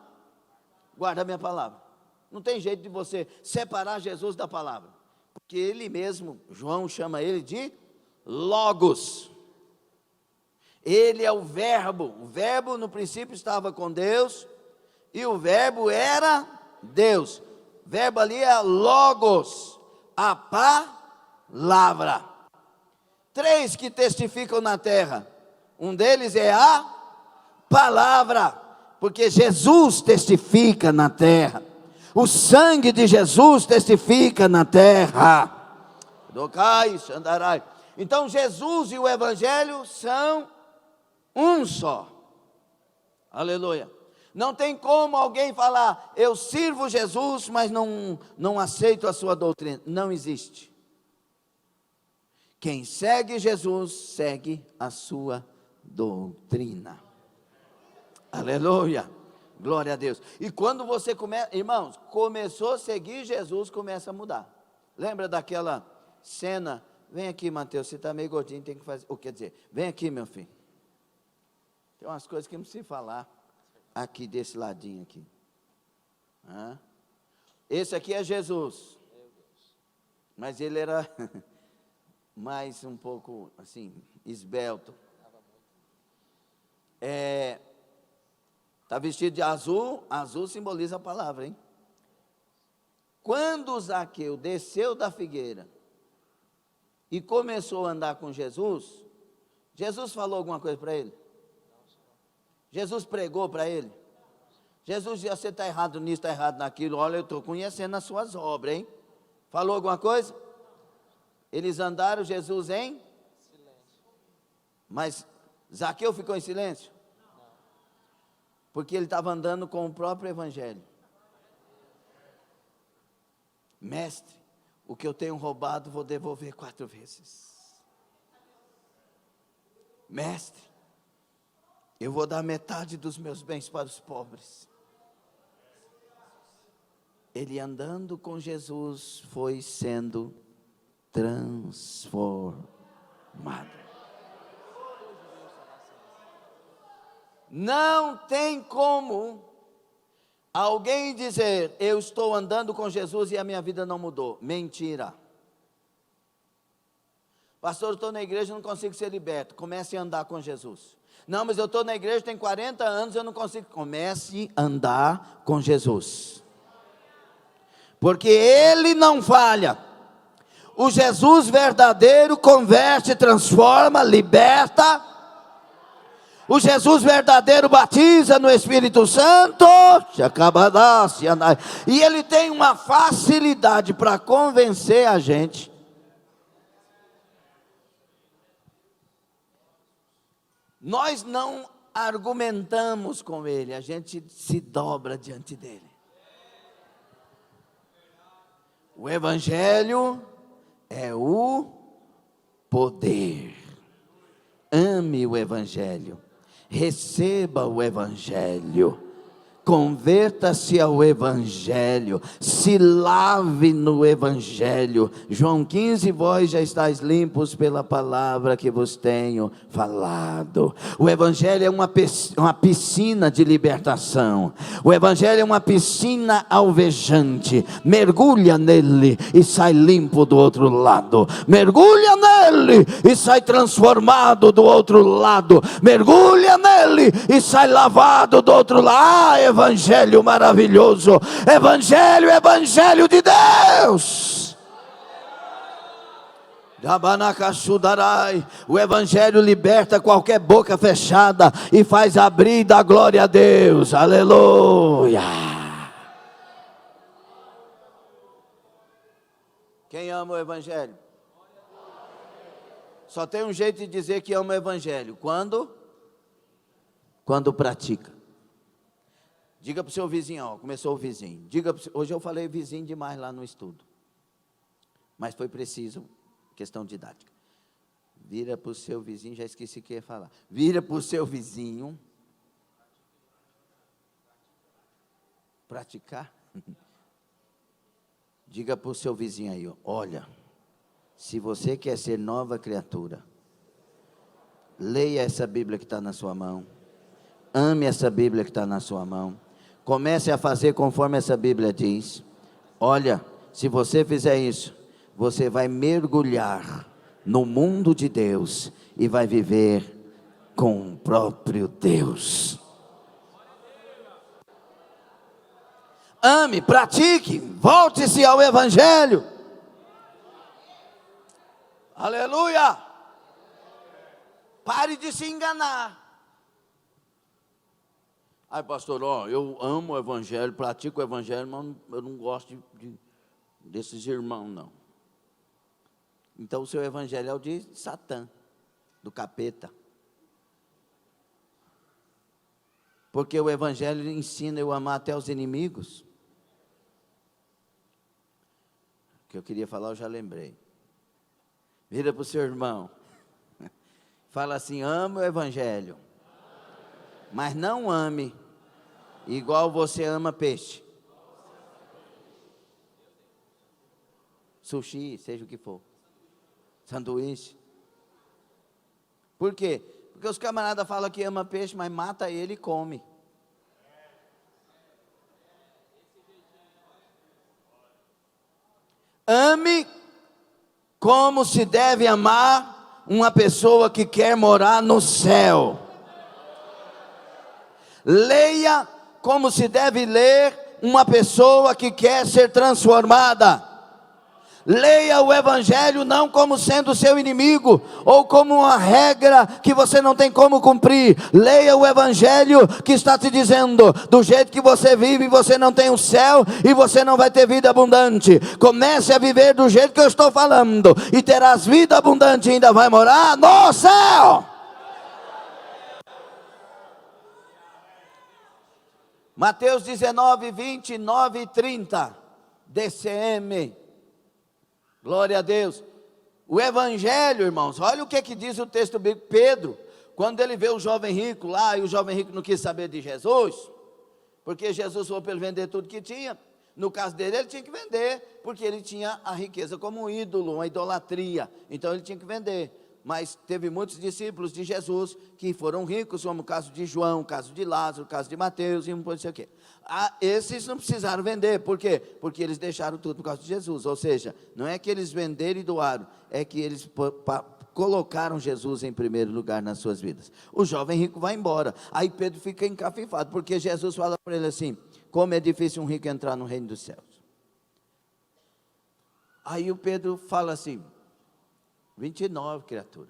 guarda a minha palavra. Não tem jeito de você separar Jesus da palavra, porque ele mesmo, João chama ele de Logos. Ele é o verbo no princípio estava com Deus, e o verbo era Deus. O verbo ali é Logos, a palavra. 3 que testificam na terra, um deles é a palavra, porque Jesus testifica na terra, o sangue de Jesus testifica na terra. Então Jesus e o Evangelho são um só. Aleluia. Não tem como alguém falar: eu sirvo Jesus, mas não aceito a sua doutrina. Não existe. Quem segue Jesus, segue a sua doutrina. Aleluia, glória a Deus. E quando você começa, irmãos, começou a seguir Jesus, começa a mudar. Lembra daquela cena? Vem aqui, Mateus, você está meio gordinho, tem que fazer, quer dizer, vem aqui, meu filho. Tem umas coisas que eu não preciso falar aqui desse ladinho aqui. Esse aqui é Jesus, mas ele era mais um pouco assim, esbelto. Está vestido de azul, azul simboliza a palavra, hein? Quando Zaqueu desceu da figueira e começou a andar com Jesus, Jesus falou alguma coisa para ele? Jesus pregou para ele? Jesus disse: você está errado nisso, está errado naquilo, olha, eu estou conhecendo as suas obras, hein? Falou alguma coisa? Eles andaram, Jesus em silêncio. Mas Zaqueu ficou em silêncio? Porque ele estava andando com o próprio Evangelho. Mestre, o que eu tenho roubado vou devolver 4 vezes. Mestre, eu vou dar metade dos meus bens para os pobres. Ele andando com Jesus foi sendo transformado. Não tem como alguém dizer: eu estou andando com Jesus e a minha vida não mudou. Mentira. Pastor, eu estou na igreja e não consigo ser liberto. Comece a andar com Jesus. Não, mas eu estou na igreja, tem 40 anos, eu não consigo. Comece a andar com Jesus, porque Ele não falha. O Jesus verdadeiro converte, transforma, liberta. O Jesus verdadeiro batiza no Espírito Santo, e ele tem uma facilidade para convencer a gente. Nós não argumentamos com ele, a gente se dobra diante dele. O Evangelho é o poder. Ame o Evangelho. Receba o Evangelho, converta-se ao Evangelho, se lave no Evangelho. João 15, vós já estáis limpos pela palavra que vos tenho falado. O Evangelho é uma piscina de libertação. O Evangelho é uma piscina alvejante. Mergulha nele e sai limpo do outro lado. Mergulha nele e sai transformado do outro lado. Mergulha nele e sai lavado do outro lado. Evangelho maravilhoso, Evangelho de Deus. O Evangelho liberta qualquer boca fechada e faz abrir da glória a Deus. Aleluia. Quem ama o Evangelho? Só tem um jeito de dizer que ama o Evangelho: quando pratica. Diga para o seu vizinho, ó, começou o vizinho. Hoje eu falei vizinho demais lá no estudo, mas foi preciso, questão didática. Vira para o seu vizinho, já esqueci o que ia falar. Vira para o seu vizinho. Praticar? Diga para o seu vizinho aí, ó, olha, se você quer ser nova criatura, leia essa Bíblia que está na sua mão. Ame essa Bíblia que está na sua mão. Comece a fazer conforme essa Bíblia diz. Olha, se você fizer isso, você vai mergulhar no mundo de Deus e vai viver com o próprio Deus. Ame, pratique, volte-se ao Evangelho. Aleluia! Pare de se enganar. Ai, pastor, ó, eu amo o Evangelho, pratico o Evangelho, mas eu não gosto desses irmãos, não. Então o seu Evangelho é o de Satã, do capeta. Porque o Evangelho ensina eu a amar até os inimigos. O que eu queria falar eu já lembrei. Vira para o seu irmão. Fala assim: ame o Evangelho. Mas não ame igual você ama peixe. Sushi, seja o que for. Sanduíche. Por quê? Porque os camaradas falam que ama peixe, mas mata ele e come. Ame como se deve amar uma pessoa que quer morar no céu. Leia como se deve ler uma pessoa que quer ser transformada. Leia o Evangelho não como sendo seu inimigo, ou como uma regra que você não tem como cumprir. Leia o Evangelho que está te dizendo: do jeito que você vive, você não tem o céu e você não vai ter vida abundante. Comece a viver do jeito que eu estou falando, e terás vida abundante e ainda vai morar no céu. Mateus 19, 29 e 30, DCM, glória a Deus. O Evangelho, irmãos, olha o que diz o texto bíblico. Pedro, quando ele vê o jovem rico lá, e o jovem rico não quis saber de Jesus, porque Jesus falou para ele vender tudo que tinha. No caso dele, ele tinha que vender, porque ele tinha a riqueza como um ídolo, uma idolatria, então ele tinha que vender. Mas teve muitos discípulos de Jesus que foram ricos, como o caso de João, o caso de Lázaro, o caso de Mateus e não sei o quê. Esses não precisaram vender, por quê? Porque eles deixaram tudo por causa de Jesus. Ou seja, não é que eles venderam e doaram, é que eles colocaram Jesus em primeiro lugar nas suas vidas. O jovem rico vai embora, aí Pedro fica encafifado, porque Jesus fala para ele assim: como é difícil um rico entrar no reino dos céus. Aí o Pedro fala assim, 29, criatura.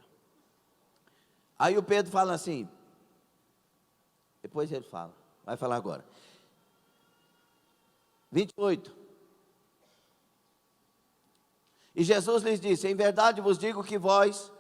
Aí o Pedro fala assim, depois ele fala, vai falar agora. 28. E Jesus lhes disse: em verdade vos digo que vós,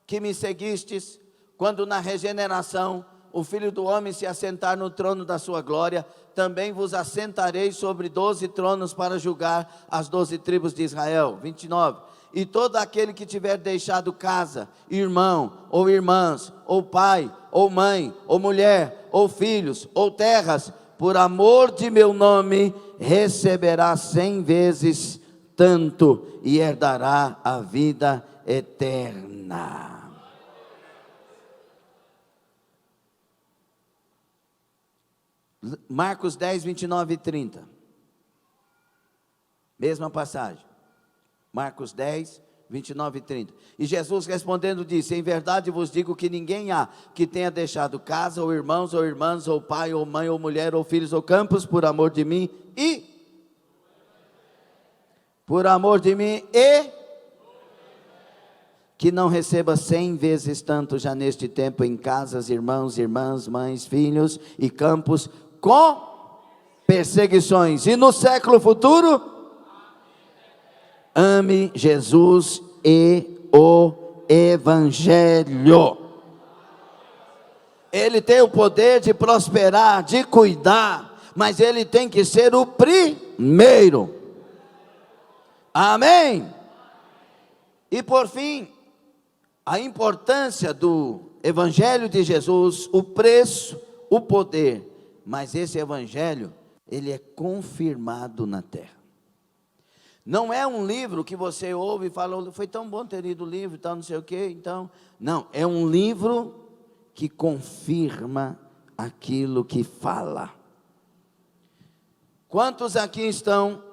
que me seguistes, quando na regeneração o Filho do Homem se assentar no trono da sua glória, também vos assentarei sobre 12 tronos para julgar as 12 tribos de Israel. 29. E todo aquele que tiver deixado casa, irmão, ou irmãs, ou pai, ou mãe, ou mulher, ou filhos, ou terras, por amor de meu nome, receberá 100 vezes tanto e herdará a vida eterna. Marcos 10, 29 e 30. Mesma passagem. Marcos 10, 29 e 30. E Jesus respondendo disse: em verdade vos digo que ninguém há que tenha deixado casa, ou irmãos, ou irmãs, ou pai, ou mãe, ou mulher, ou filhos, ou campos, por amor de mim e que não receba 100 vezes tanto já neste tempo em casas, irmãos, irmãs, mães, filhos e campos, com perseguições, e no século futuro ame Jesus e o Evangelho. Ele tem o poder de prosperar, de cuidar, mas ele tem que ser o primeiro. Amém? E por fim, a importância do Evangelho de Jesus, o preço, o poder, mas esse Evangelho, ele é confirmado na terra. Não é um livro que você ouve e fala, foi tão bom ter lido o livro e tal, não sei o quê, então, não, é um livro que confirma aquilo que fala. Quantos aqui estão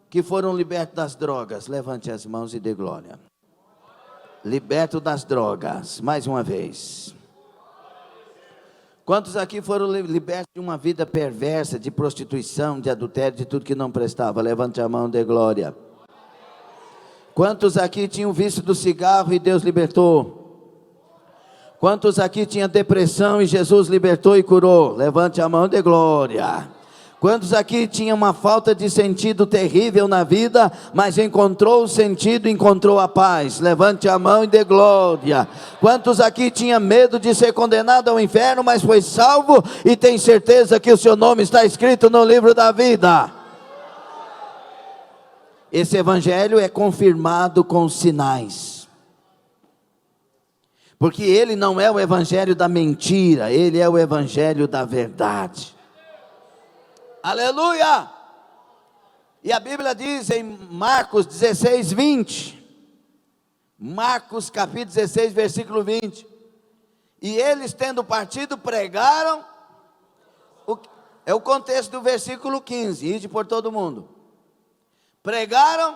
que foram libertos das drogas? Levante as mãos e dê glória. Liberto das drogas, mais uma vez. Quantos aqui foram libertos de uma vida perversa, de prostituição, de adultério, de tudo que não prestava? Levante a mão, dê glória. Quantos aqui tinham vício do cigarro e Deus libertou? Quantos aqui tinham depressão e Jesus libertou e curou? Levante a mão, dê glória. Quantos aqui tinham uma falta de sentido terrível na vida, mas encontrou o sentido, encontrou a paz? Levante a mão e dê glória. Quantos aqui tinham medo de ser condenado ao inferno, mas foi salvo e tem certeza que o seu nome está escrito no livro da vida? Esse evangelho é confirmado com sinais, porque ele não é o evangelho da mentira, ele é o evangelho da verdade. Aleluia! E a Bíblia diz em Marcos 16, 20. Marcos capítulo 16, versículo 20. E eles tendo partido pregaram. É o contexto do versículo 15. Ide por todo mundo. Pregaram.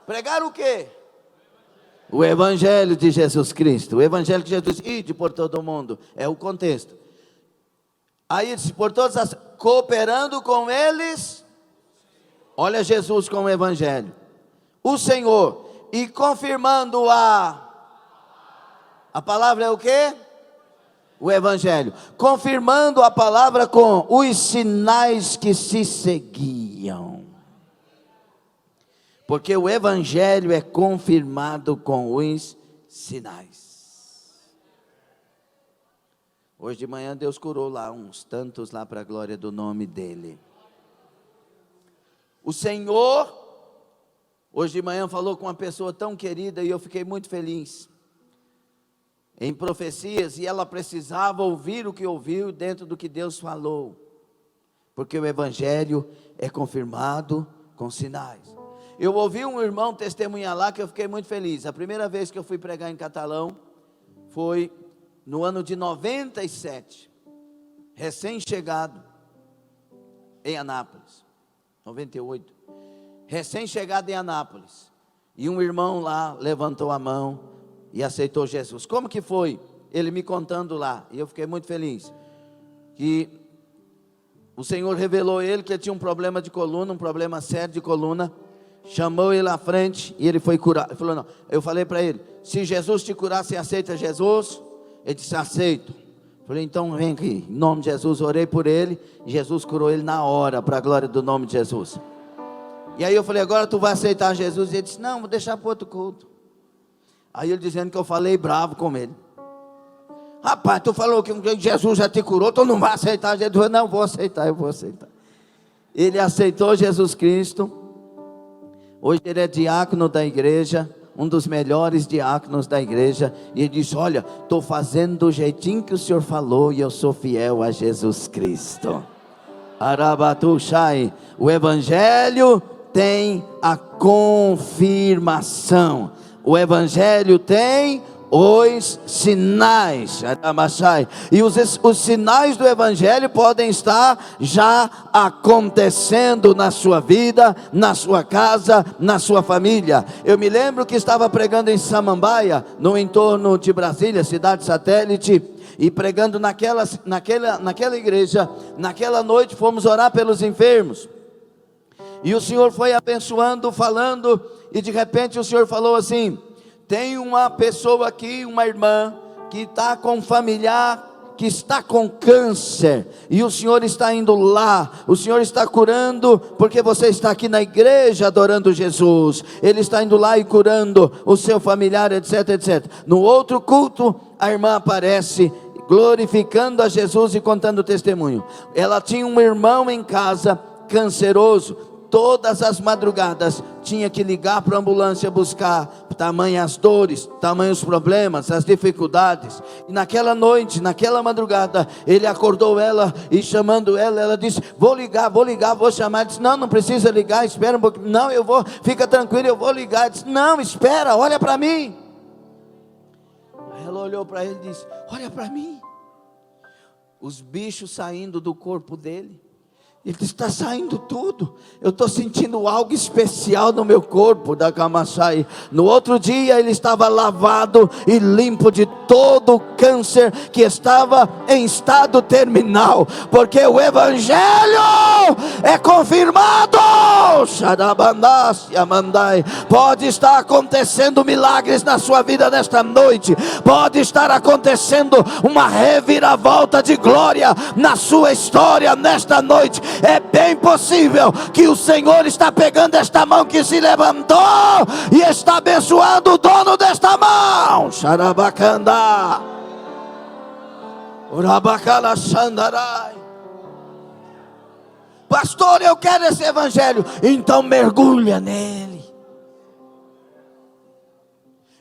Pregaram o quê? O Evangelho de Jesus Cristo. O Evangelho de Jesus. Ide por todo mundo. É o contexto. Aí disse, por todas as, cooperando com eles, olha Jesus com o Evangelho, o Senhor, e confirmando a palavra é o quê? O Evangelho, confirmando a palavra com os sinais que se seguiam, porque o Evangelho é confirmado com os sinais. Hoje de manhã Deus curou lá uns tantos lá para a glória do nome dele. O Senhor, hoje de manhã falou com uma pessoa tão querida e eu fiquei muito feliz. Em profecias, e ela precisava ouvir o que ouviu dentro do que Deus falou. Porque o Evangelho é confirmado com sinais. Eu ouvi um irmão testemunhar lá que eu fiquei muito feliz. A primeira vez que eu fui pregar em catalão foi no ano de 97, recém-chegado em Anápolis, 98, recém-chegado em Anápolis, e um irmão lá levantou a mão e aceitou Jesus. Como que foi? Ele me contando lá, e eu fiquei muito feliz, que o Senhor revelou a ele que ele tinha um problema de coluna, um problema sério de coluna, chamou ele à frente, e ele foi curado. Ele falou, não, eu falei para ele, se Jesus te curar, você aceita Jesus? Ele disse, aceito. Falei, então vem aqui, em nome de Jesus, orei por ele, e Jesus curou ele na hora, para a glória do nome de Jesus. E aí eu falei, agora tu vai aceitar Jesus? E ele disse, não, vou deixar para outro culto. Aí ele dizendo que eu falei bravo com ele. Rapaz, tu falou que Jesus já te curou, tu não vai aceitar Jesus? Eu não, vou aceitar, eu vou aceitar. Ele aceitou Jesus Cristo, hoje ele é diácono da igreja, um dos melhores diáconos da igreja, e ele disse: olha, estou fazendo do jeitinho que o senhor falou, e eu sou fiel a Jesus Cristo. Arabatushai, o evangelho tem a confirmação, o evangelho tem os sinais, e os sinais do evangelho podem estar já acontecendo na sua vida, na sua casa, na sua família. Eu me lembro que estava pregando em Samambaia, no entorno de Brasília, cidade satélite, e pregando naquela igreja. Naquela noite fomos orar pelos enfermos, e o Senhor foi abençoando, falando, e de repente o Senhor falou assim: tem uma pessoa aqui, uma irmã, que está com um familiar que está com câncer, e o Senhor está indo lá, o Senhor está curando, porque você está aqui na igreja adorando Jesus. Ele está indo lá e curando o seu familiar, etc, etc. No outro culto, a irmã aparece glorificando a Jesus e contando testemunho. Ela tinha um irmão em casa canceroso. Todas as madrugadas tinha que ligar para a ambulância buscar, tamanhas dores, tamanhos problemas, as dificuldades. E naquela noite, naquela madrugada, ele acordou ela, e chamando ela, ela disse: vou ligar, vou chamar. Ele disse: não precisa ligar, espera um pouquinho. Não, eu vou, fica tranquilo, eu vou ligar. Ele disse: não, espera, olha para mim. Aí ela olhou para ele e disse: olha para mim. Os bichos saindo do corpo dele. Ele disse: está saindo tudo, eu estou sentindo algo especial no meu corpo, da Kamassai. No outro dia ele estava lavado e limpo de todo o câncer que estava em estado terminal, porque o evangelho é confirmado. Pode estar acontecendo milagres na sua vida nesta noite, pode estar acontecendo uma reviravolta de glória na sua história nesta noite. É bem possível que o Senhor está pegando esta mão que se levantou e está abençoando o dono desta mão. Xarabacanda, Urabacala Xandarai. Pastor, eu quero esse evangelho. Então mergulha nele,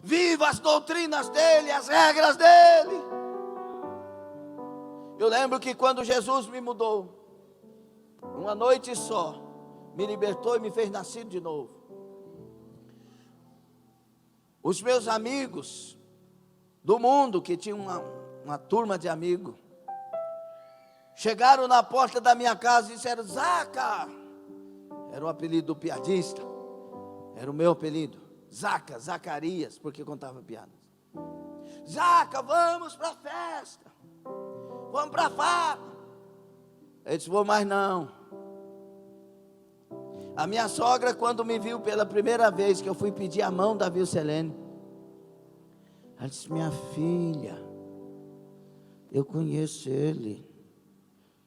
viva as doutrinas dele, as regras dele. Eu lembro que quando Jesus me mudou, uma noite só, me libertou e me fez nascer de novo. Os meus amigos do mundo, que tinham uma turma de amigos, chegaram na porta da minha casa e disseram: Zaca, era o apelido do piadista, era o meu apelido, Zaca, Zacarias, porque contava piadas. Zaca, vamos para a festa, vamos para a farra. Eu disse: vou mais não. A minha sogra, quando me viu pela primeira vez, que eu fui pedir a mão da Vilcelene, ela disse: minha filha, eu conheço ele,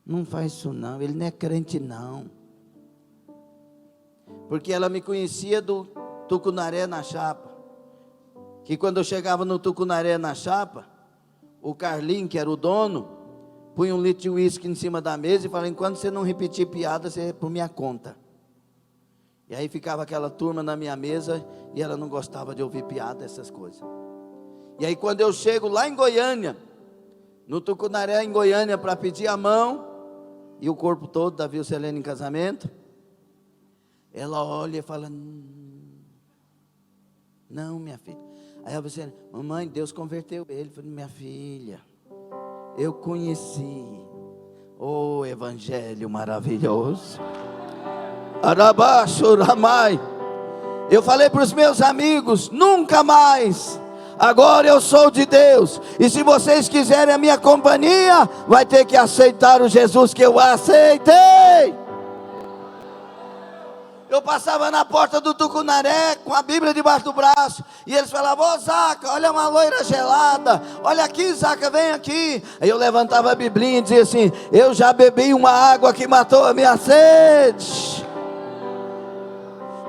não faz isso não, ele não é crente não. Porque ela me conhecia do tucunaré na chapa, que quando eu chegava no tucunaré na chapa, o Carlinho, que era o dono, punha um litro de uísque em cima da mesa e falava: enquanto você não repetir piada, você é por minha conta. E aí ficava aquela turma na minha mesa, e ela não gostava de ouvir piada, essas coisas. E aí quando eu chego lá em Goiânia, no tucunaré em Goiânia, para pedir a mão e o corpo todo da Vilcelene em casamento, ela olha e fala: não, minha filha. Aí a Vilcelene: mamãe, Deus converteu ele. Eu falei: minha filha, eu conheci o evangelho maravilhoso. Arabaxuramai. Eu falei para os meus amigos: nunca mais, agora eu sou de Deus, e se vocês quiserem a minha companhia, vai ter que aceitar o Jesus que eu aceitei. Eu passava na porta do tucunaré com a Bíblia debaixo do braço, e eles falavam: ô Zaca, olha uma loira gelada, olha aqui Zaca, vem aqui. Aí eu levantava a Biblinha e dizia assim: eu já bebi uma água que matou a minha sede.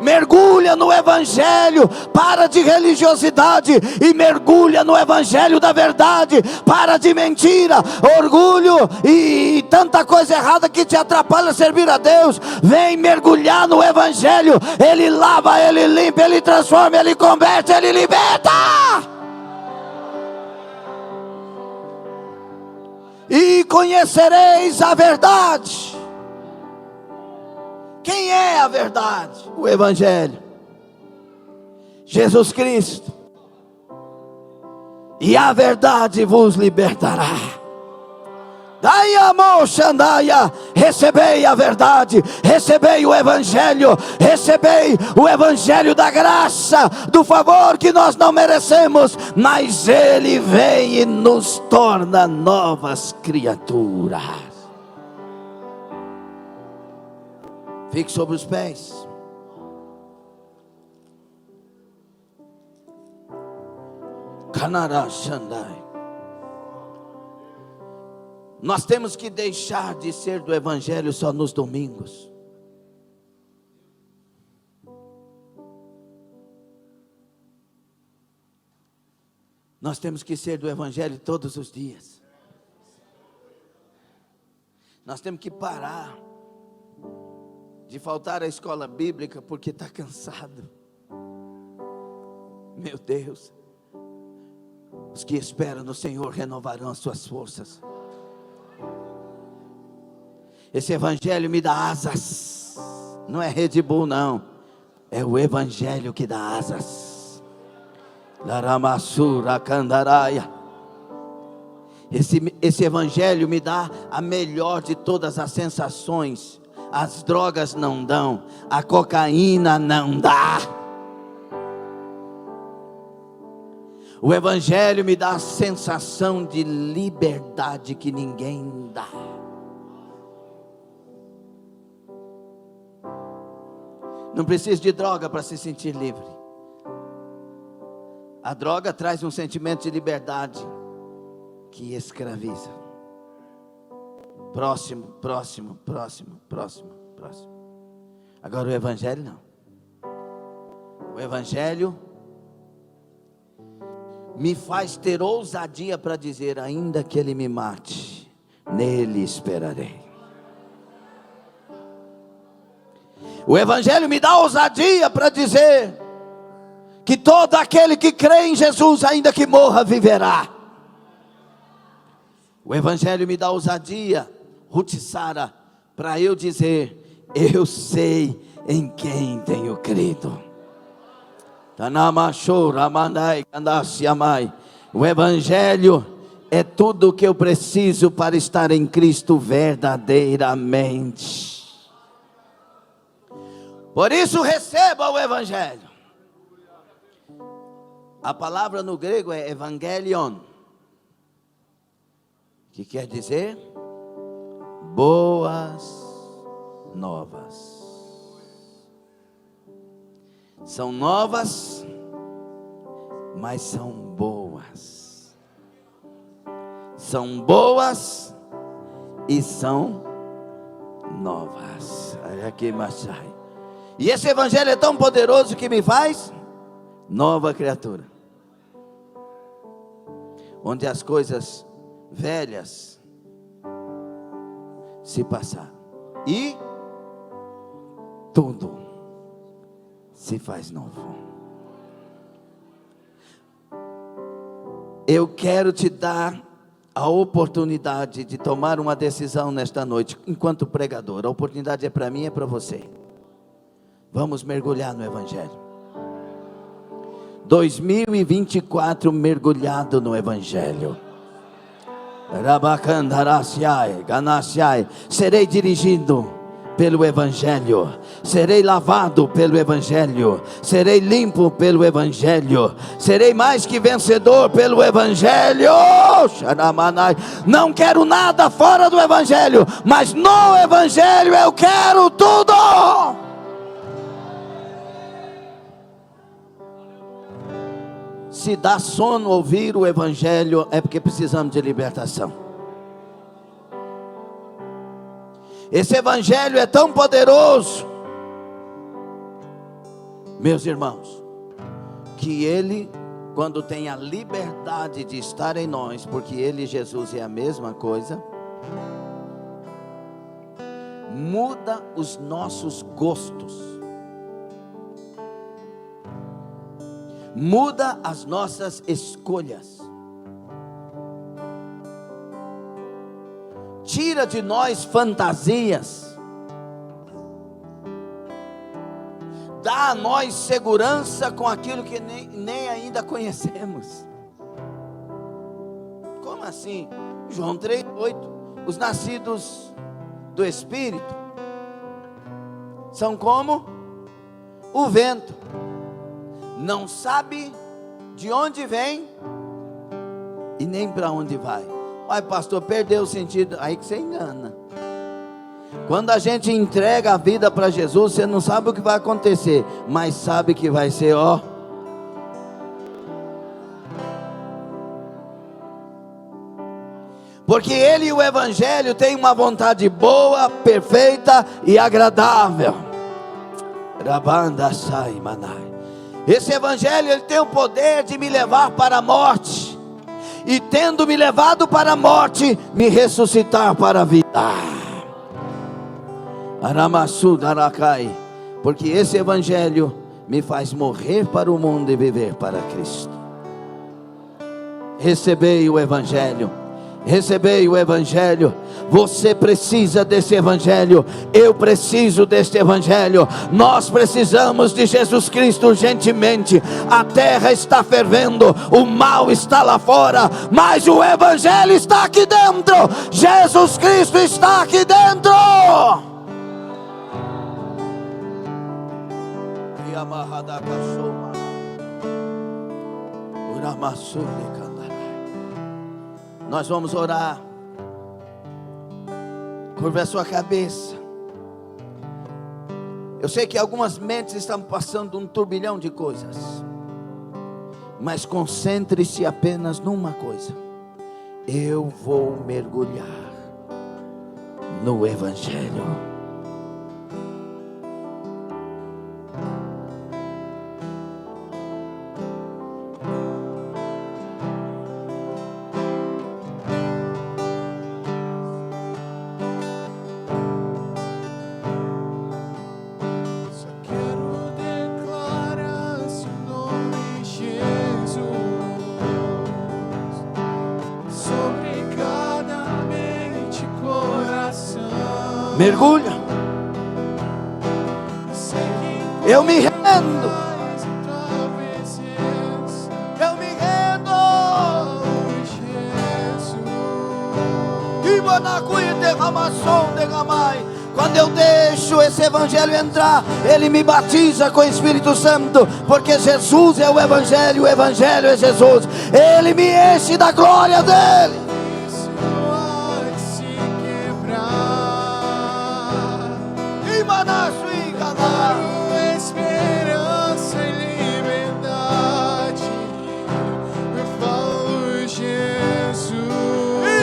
Mergulha no Evangelho, para de religiosidade e mergulha no Evangelho da verdade. Para de mentira, orgulho e tanta coisa errada que te atrapalha servir a Deus. Vem mergulhar no Evangelho. Ele lava, Ele limpa, Ele transforma, Ele converte, Ele liberta. E conhecereis a verdade. Quem é a verdade? O Evangelho, Jesus Cristo. E a verdade vos libertará. Daí amor, Xandaia, recebei a verdade, recebei o Evangelho, recebei o Evangelho da graça, do favor que nós não merecemos, mas Ele vem e nos torna novas criaturas. Fique sobre os pés. Canará Xandai. Nós temos que deixar de ser do Evangelho só nos domingos. Nós temos que ser do Evangelho todos os dias. Nós temos que parar de faltar à escola bíblica porque está cansado. Meu Deus, os que esperam no Senhor renovarão as suas forças. Esse Evangelho me dá asas. Não é Red Bull não, é o Evangelho que dá asas. Laramassura Candaraia. Esse Evangelho me dá a melhor de todas as sensações. As drogas não dão, a cocaína não dá. O Evangelho me dá a sensação de liberdade que ninguém dá. Não precisa de droga para se sentir livre. A droga traz um sentimento de liberdade que escraviza. Próximo. Agora o Evangelho não. O Evangelho me faz ter ousadia para dizer: ainda que Ele me mate, nele esperarei. O Evangelho me dá ousadia para dizer que todo aquele que crê em Jesus, ainda que morra, viverá. O Evangelho me dá ousadia, Ruth Sara, para eu dizer: eu sei em quem tenho crido. O Evangelho é tudo o que eu preciso para estar em Cristo verdadeiramente. Por isso receba o Evangelho. A palavra no grego é evangelion, que quer dizer boas novas. São novas, mas são boas. São boas e são novas. Aqui, Machai. E esse Evangelho é tão poderoso que me faz nova criatura. Onde as coisas velhas se passaram e tudo se faz novo. Eu quero te dar a oportunidade de tomar uma decisão nesta noite, enquanto pregador. A oportunidade é para mim e é para você. Vamos mergulhar no Evangelho. 2024 mergulhado no Evangelho. Serei dirigido pelo Evangelho, serei lavado pelo Evangelho, serei limpo pelo Evangelho, serei mais que vencedor pelo Evangelho. Não quero nada fora do Evangelho, mas no Evangelho eu quero tudo. Se dá sono ouvir o Evangelho, é porque precisamos de libertação. Esse Evangelho é tão poderoso Meus irmãos, que Ele, quando tem a liberdade de estar em nós, porque Ele e Jesus é a mesma coisa, muda os nossos gostos, muda as nossas escolhas, tira de nós fantasias, dá a nós segurança com aquilo que nem ainda conhecemos. Como assim? João 3,8, os nascidos do Espírito são como o vento, não sabe de onde vem e nem para onde vai. Ai, pastor, perdeu o sentido. Aí que você engana. Quando a gente entrega a vida para Jesus, você não sabe o que vai acontecer, mas sabe que vai ser, ó. Porque Ele e o Evangelho têm uma vontade boa, perfeita e agradável. Esse Evangelho, ele tem o poder de me levar para a morte, e tendo me levado para a morte, me ressuscitar para a vida. Porque esse Evangelho me faz morrer para o mundo e viver para Cristo. Recebei o Evangelho. Recebei o Evangelho. Você precisa desse Evangelho. Eu preciso deste Evangelho. Nós precisamos de Jesus Cristo urgentemente. A terra está fervendo, o mal está lá fora, mas o Evangelho está aqui dentro. Jesus Cristo está aqui dentro. Nós vamos orar. Curva a sua cabeça. Eu sei que algumas mentes estão passando um turbilhão de coisas, mas concentre-se apenas numa coisa: eu vou mergulhar no Evangelho. Mergulha. Eu me rendo. Eu me rendo. Quando eu deixo esse Evangelho entrar, Ele me batiza com o Espírito Santo, porque Jesus é o Evangelho é Jesus. Ele me enche da glória dEle. Esperança e liberdade, eu falo Jesus. O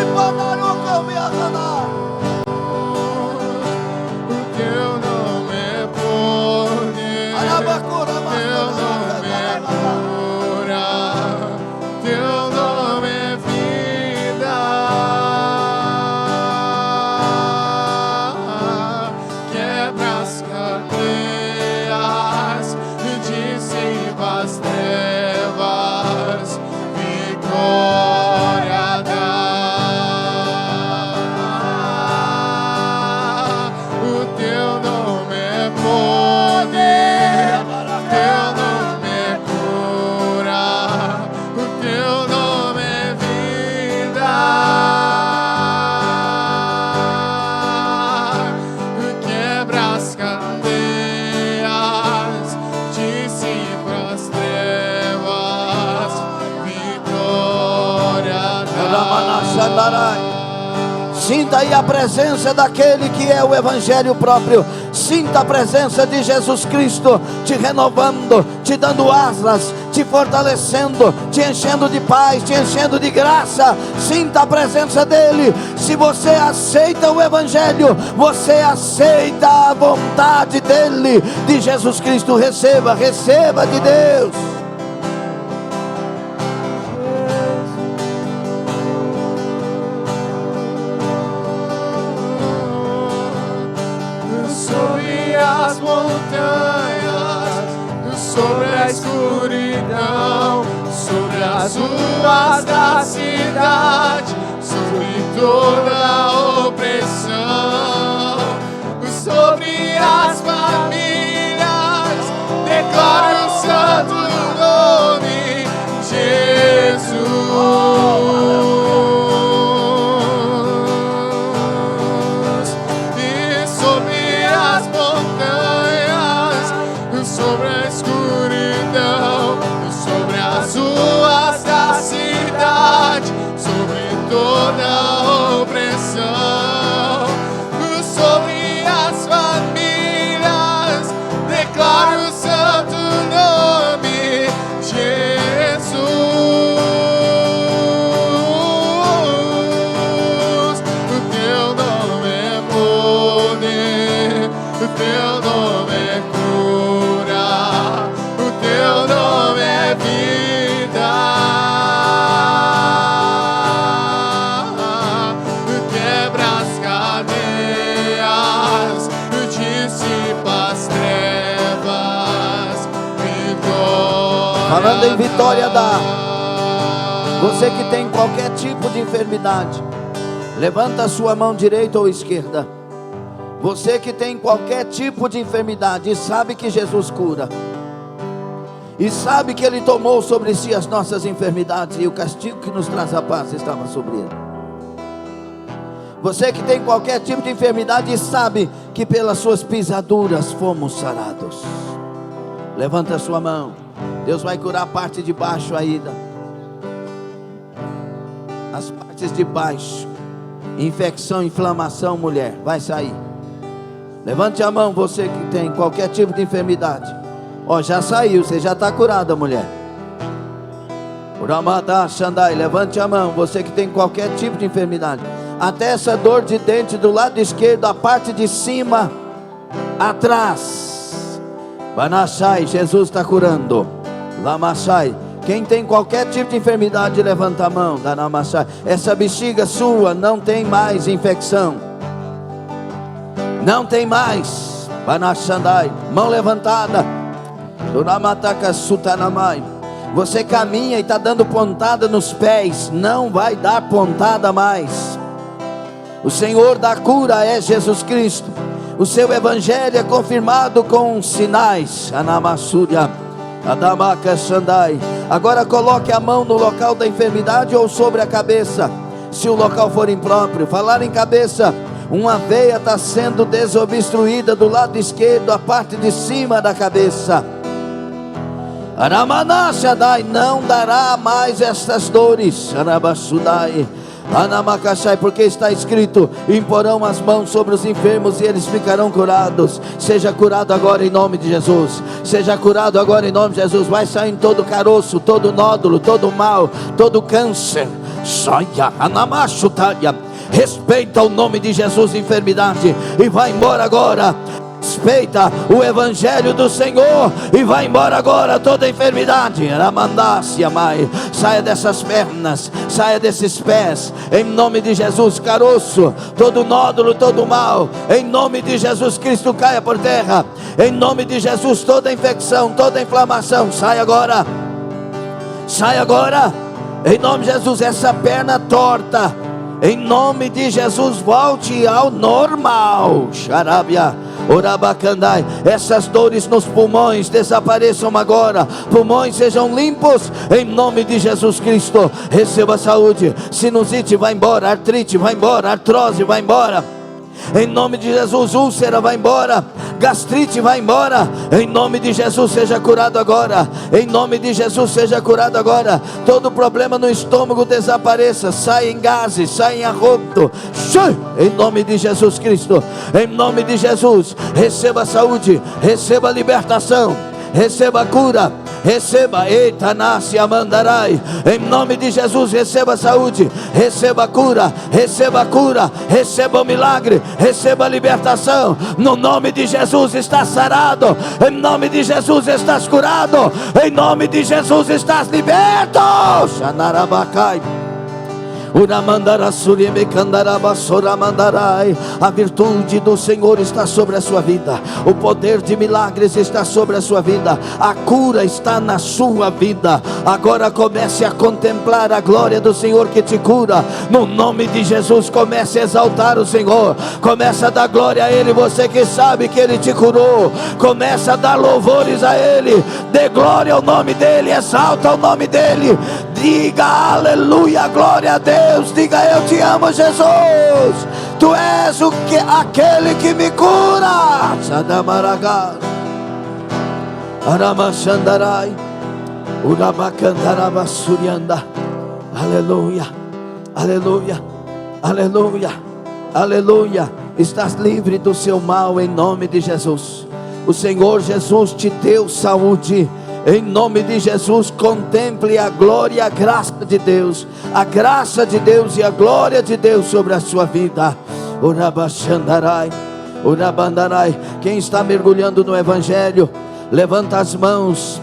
teu nome é poder, teu nome é cura, teu nome é vida. Quebra as cadeias, dissipa as trevas, vitória dá. O teu nome é poder, teu nome é cura, o teu nome é vida. Quebra as cadeias, dissipa as trevas, vitória dá. Sinta aí a presença daquele que é o Evangelho próprio. Sinta a presença de Jesus Cristo te renovando, te dando asas, te fortalecendo, te enchendo de paz, te enchendo de graça. Sinta a presença dele. Se você aceita o Evangelho, você aceita a vontade dele, de Jesus Cristo. Receba, receba de Deus. Sobre as montanhas, sobre a escuridão, sobre as ruas da cidade, sobre toda a opressão, sobre as famílias, declaro o santo nome, Jesus. E sobre as montanhas, sobre a escuridão, sobre as ruas da cidade, sobre toda a opressão, sobre as famílias, declaro o santo nome, Jesus. O teu nome é poder, o teu nome é cura, o teu nome é vida. Quebra as cadeias, dissipa as trevas, vitória. Falando em vitória dá. Você que tem qualquer tipo de enfermidade, levanta a sua mão direita ou esquerda. Você que tem qualquer tipo de enfermidade e sabe que Jesus cura, e sabe que Ele tomou sobre si as nossas enfermidades, e o castigo que nos traz a paz estava sobre Ele. Você que tem qualquer tipo de enfermidade e sabe que pelas suas pisaduras fomos sarados, levanta a sua mão. Deus vai curar a parte de baixo aí, as partes de baixo. Infecção, inflamação, mulher, vai sair. Levante a mão, você que tem qualquer tipo de enfermidade. Ó, já saiu, você já está curada, mulher. Uramada Shandai, levante a mão, você que tem qualquer tipo de enfermidade. Até essa dor de dente do lado esquerdo, a parte de cima, atrás. Banashai, Jesus está curando. Lamashai, quem tem qualquer tipo de enfermidade, levanta a mão. Danamashai, essa bexiga sua não tem mais infecção, não tem mais. Banashandai, mão levantada. Duramataka Sutanamai, você caminha e está dando pontada nos pés, não vai dar pontada mais. O Senhor da cura é Jesus Cristo. O seu evangelho é confirmado com sinais. Anamasurya, Adamaka Shandai. Agora coloque a mão no local da enfermidade ou sobre a cabeça, se o local for impróprio. Falar em cabeça, uma veia está sendo desobstruída do lado esquerdo, a parte de cima da cabeça. Aramanashadai, não dará mais estas dores. Arabasudai, Anamakashai, porque está escrito: imporão as mãos sobre os enfermos e eles ficarão curados. Seja curado agora em nome de Jesus. Seja curado agora em nome de Jesus. Vai sair todo caroço, todo nódulo, todo mal, todo câncer. Soia, Anamashutaya. Respeita o nome de Jesus, enfermidade, e vai embora agora. Respeita o evangelho do Senhor e vai embora agora toda enfermidade. Saia dessas pernas, saia desses pés, em nome de Jesus. Caroço, todo nódulo, todo mal, em nome de Jesus Cristo, caia por terra. Em nome de Jesus, toda infecção, toda inflamação, sai agora. Sai agora, em nome de Jesus. Essa perna torta, em nome de Jesus, volte ao normal. Xarábia, Orabacandai, essas dores nos pulmões desapareçam agora. Pulmões sejam limpos em nome de Jesus Cristo. Receba saúde. Sinusite vai embora, artrite vai embora, artrose vai embora. Em nome de Jesus, úlcera vai embora, gastrite vai embora. Em nome de Jesus, seja curado agora. Em nome de Jesus, seja curado agora. Todo problema no estômago desapareça. Sai em gases, sai em arroto. Em nome de Jesus Cristo. Em nome de Jesus, receba saúde, receba libertação, receba cura, receba, eita, nasce, amandarai, em nome de Jesus, receba saúde, receba cura, receba o milagre, receba a libertação, no nome de Jesus estás sarado, em nome de Jesus estás curado, em nome de Jesus estás liberto. Xanarabacai. A virtude do Senhor está sobre a sua vida, o poder de milagres está sobre a sua vida, a cura está na sua vida. Agora comece a contemplar a glória do Senhor que te cura, no nome de Jesus. Comece a exaltar o Senhor, comece a dar glória a Ele, você que sabe que Ele te curou, comece a dar louvores a Ele, dê glória ao nome dEle, exalta o nome dEle, diga aleluia, glória a Deus. Diga: eu te amo, Jesus, tu és aquele que me cura. Sadamaraga Aramashandarai Urabakandarabasurianda. Aleluia, aleluia, aleluia, aleluia. Estás livre do seu mal em nome de Jesus. O Senhor Jesus te deu saúde. Em nome de Jesus, contemple a glória e a graça de Deus, a graça de Deus e a glória de Deus sobre a sua vida. Urabashandarai, Urabandarai. Quem está mergulhando no Evangelho, levanta as mãos,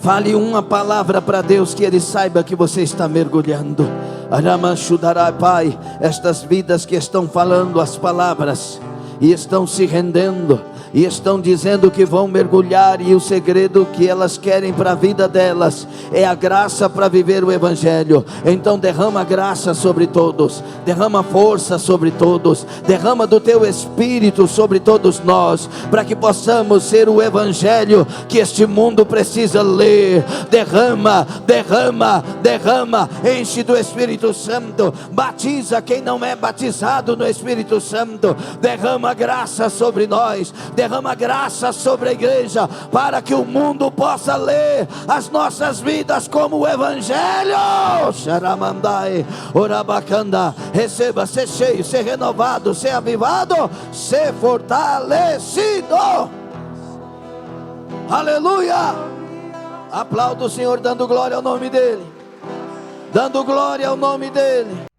fale uma palavra para Deus, que Ele saiba que você está mergulhando. Aramashudarai, Pai, estas vidas que estão falando as palavras e estão se rendendo, e estão dizendo que vão mergulhar, e o segredo que elas querem para a vida delas é a graça para viver o Evangelho. Então derrama graça sobre todos, derrama força sobre todos, derrama do teu Espírito sobre todos nós, para que possamos ser o Evangelho que este mundo precisa ler. Derrama, derrama, derrama, enche do Espírito Santo, batiza quem não é batizado no Espírito Santo, derrama graça sobre nós, derrama graça sobre a igreja, para que o mundo possa ler as nossas vidas como o Evangelho. Sharamandai, Orabacanda. Receba, ser cheio, ser renovado, ser avivado, ser fortalecido. Aleluia. Aplauda o Senhor, dando glória ao nome dEle, dando glória ao nome dEle.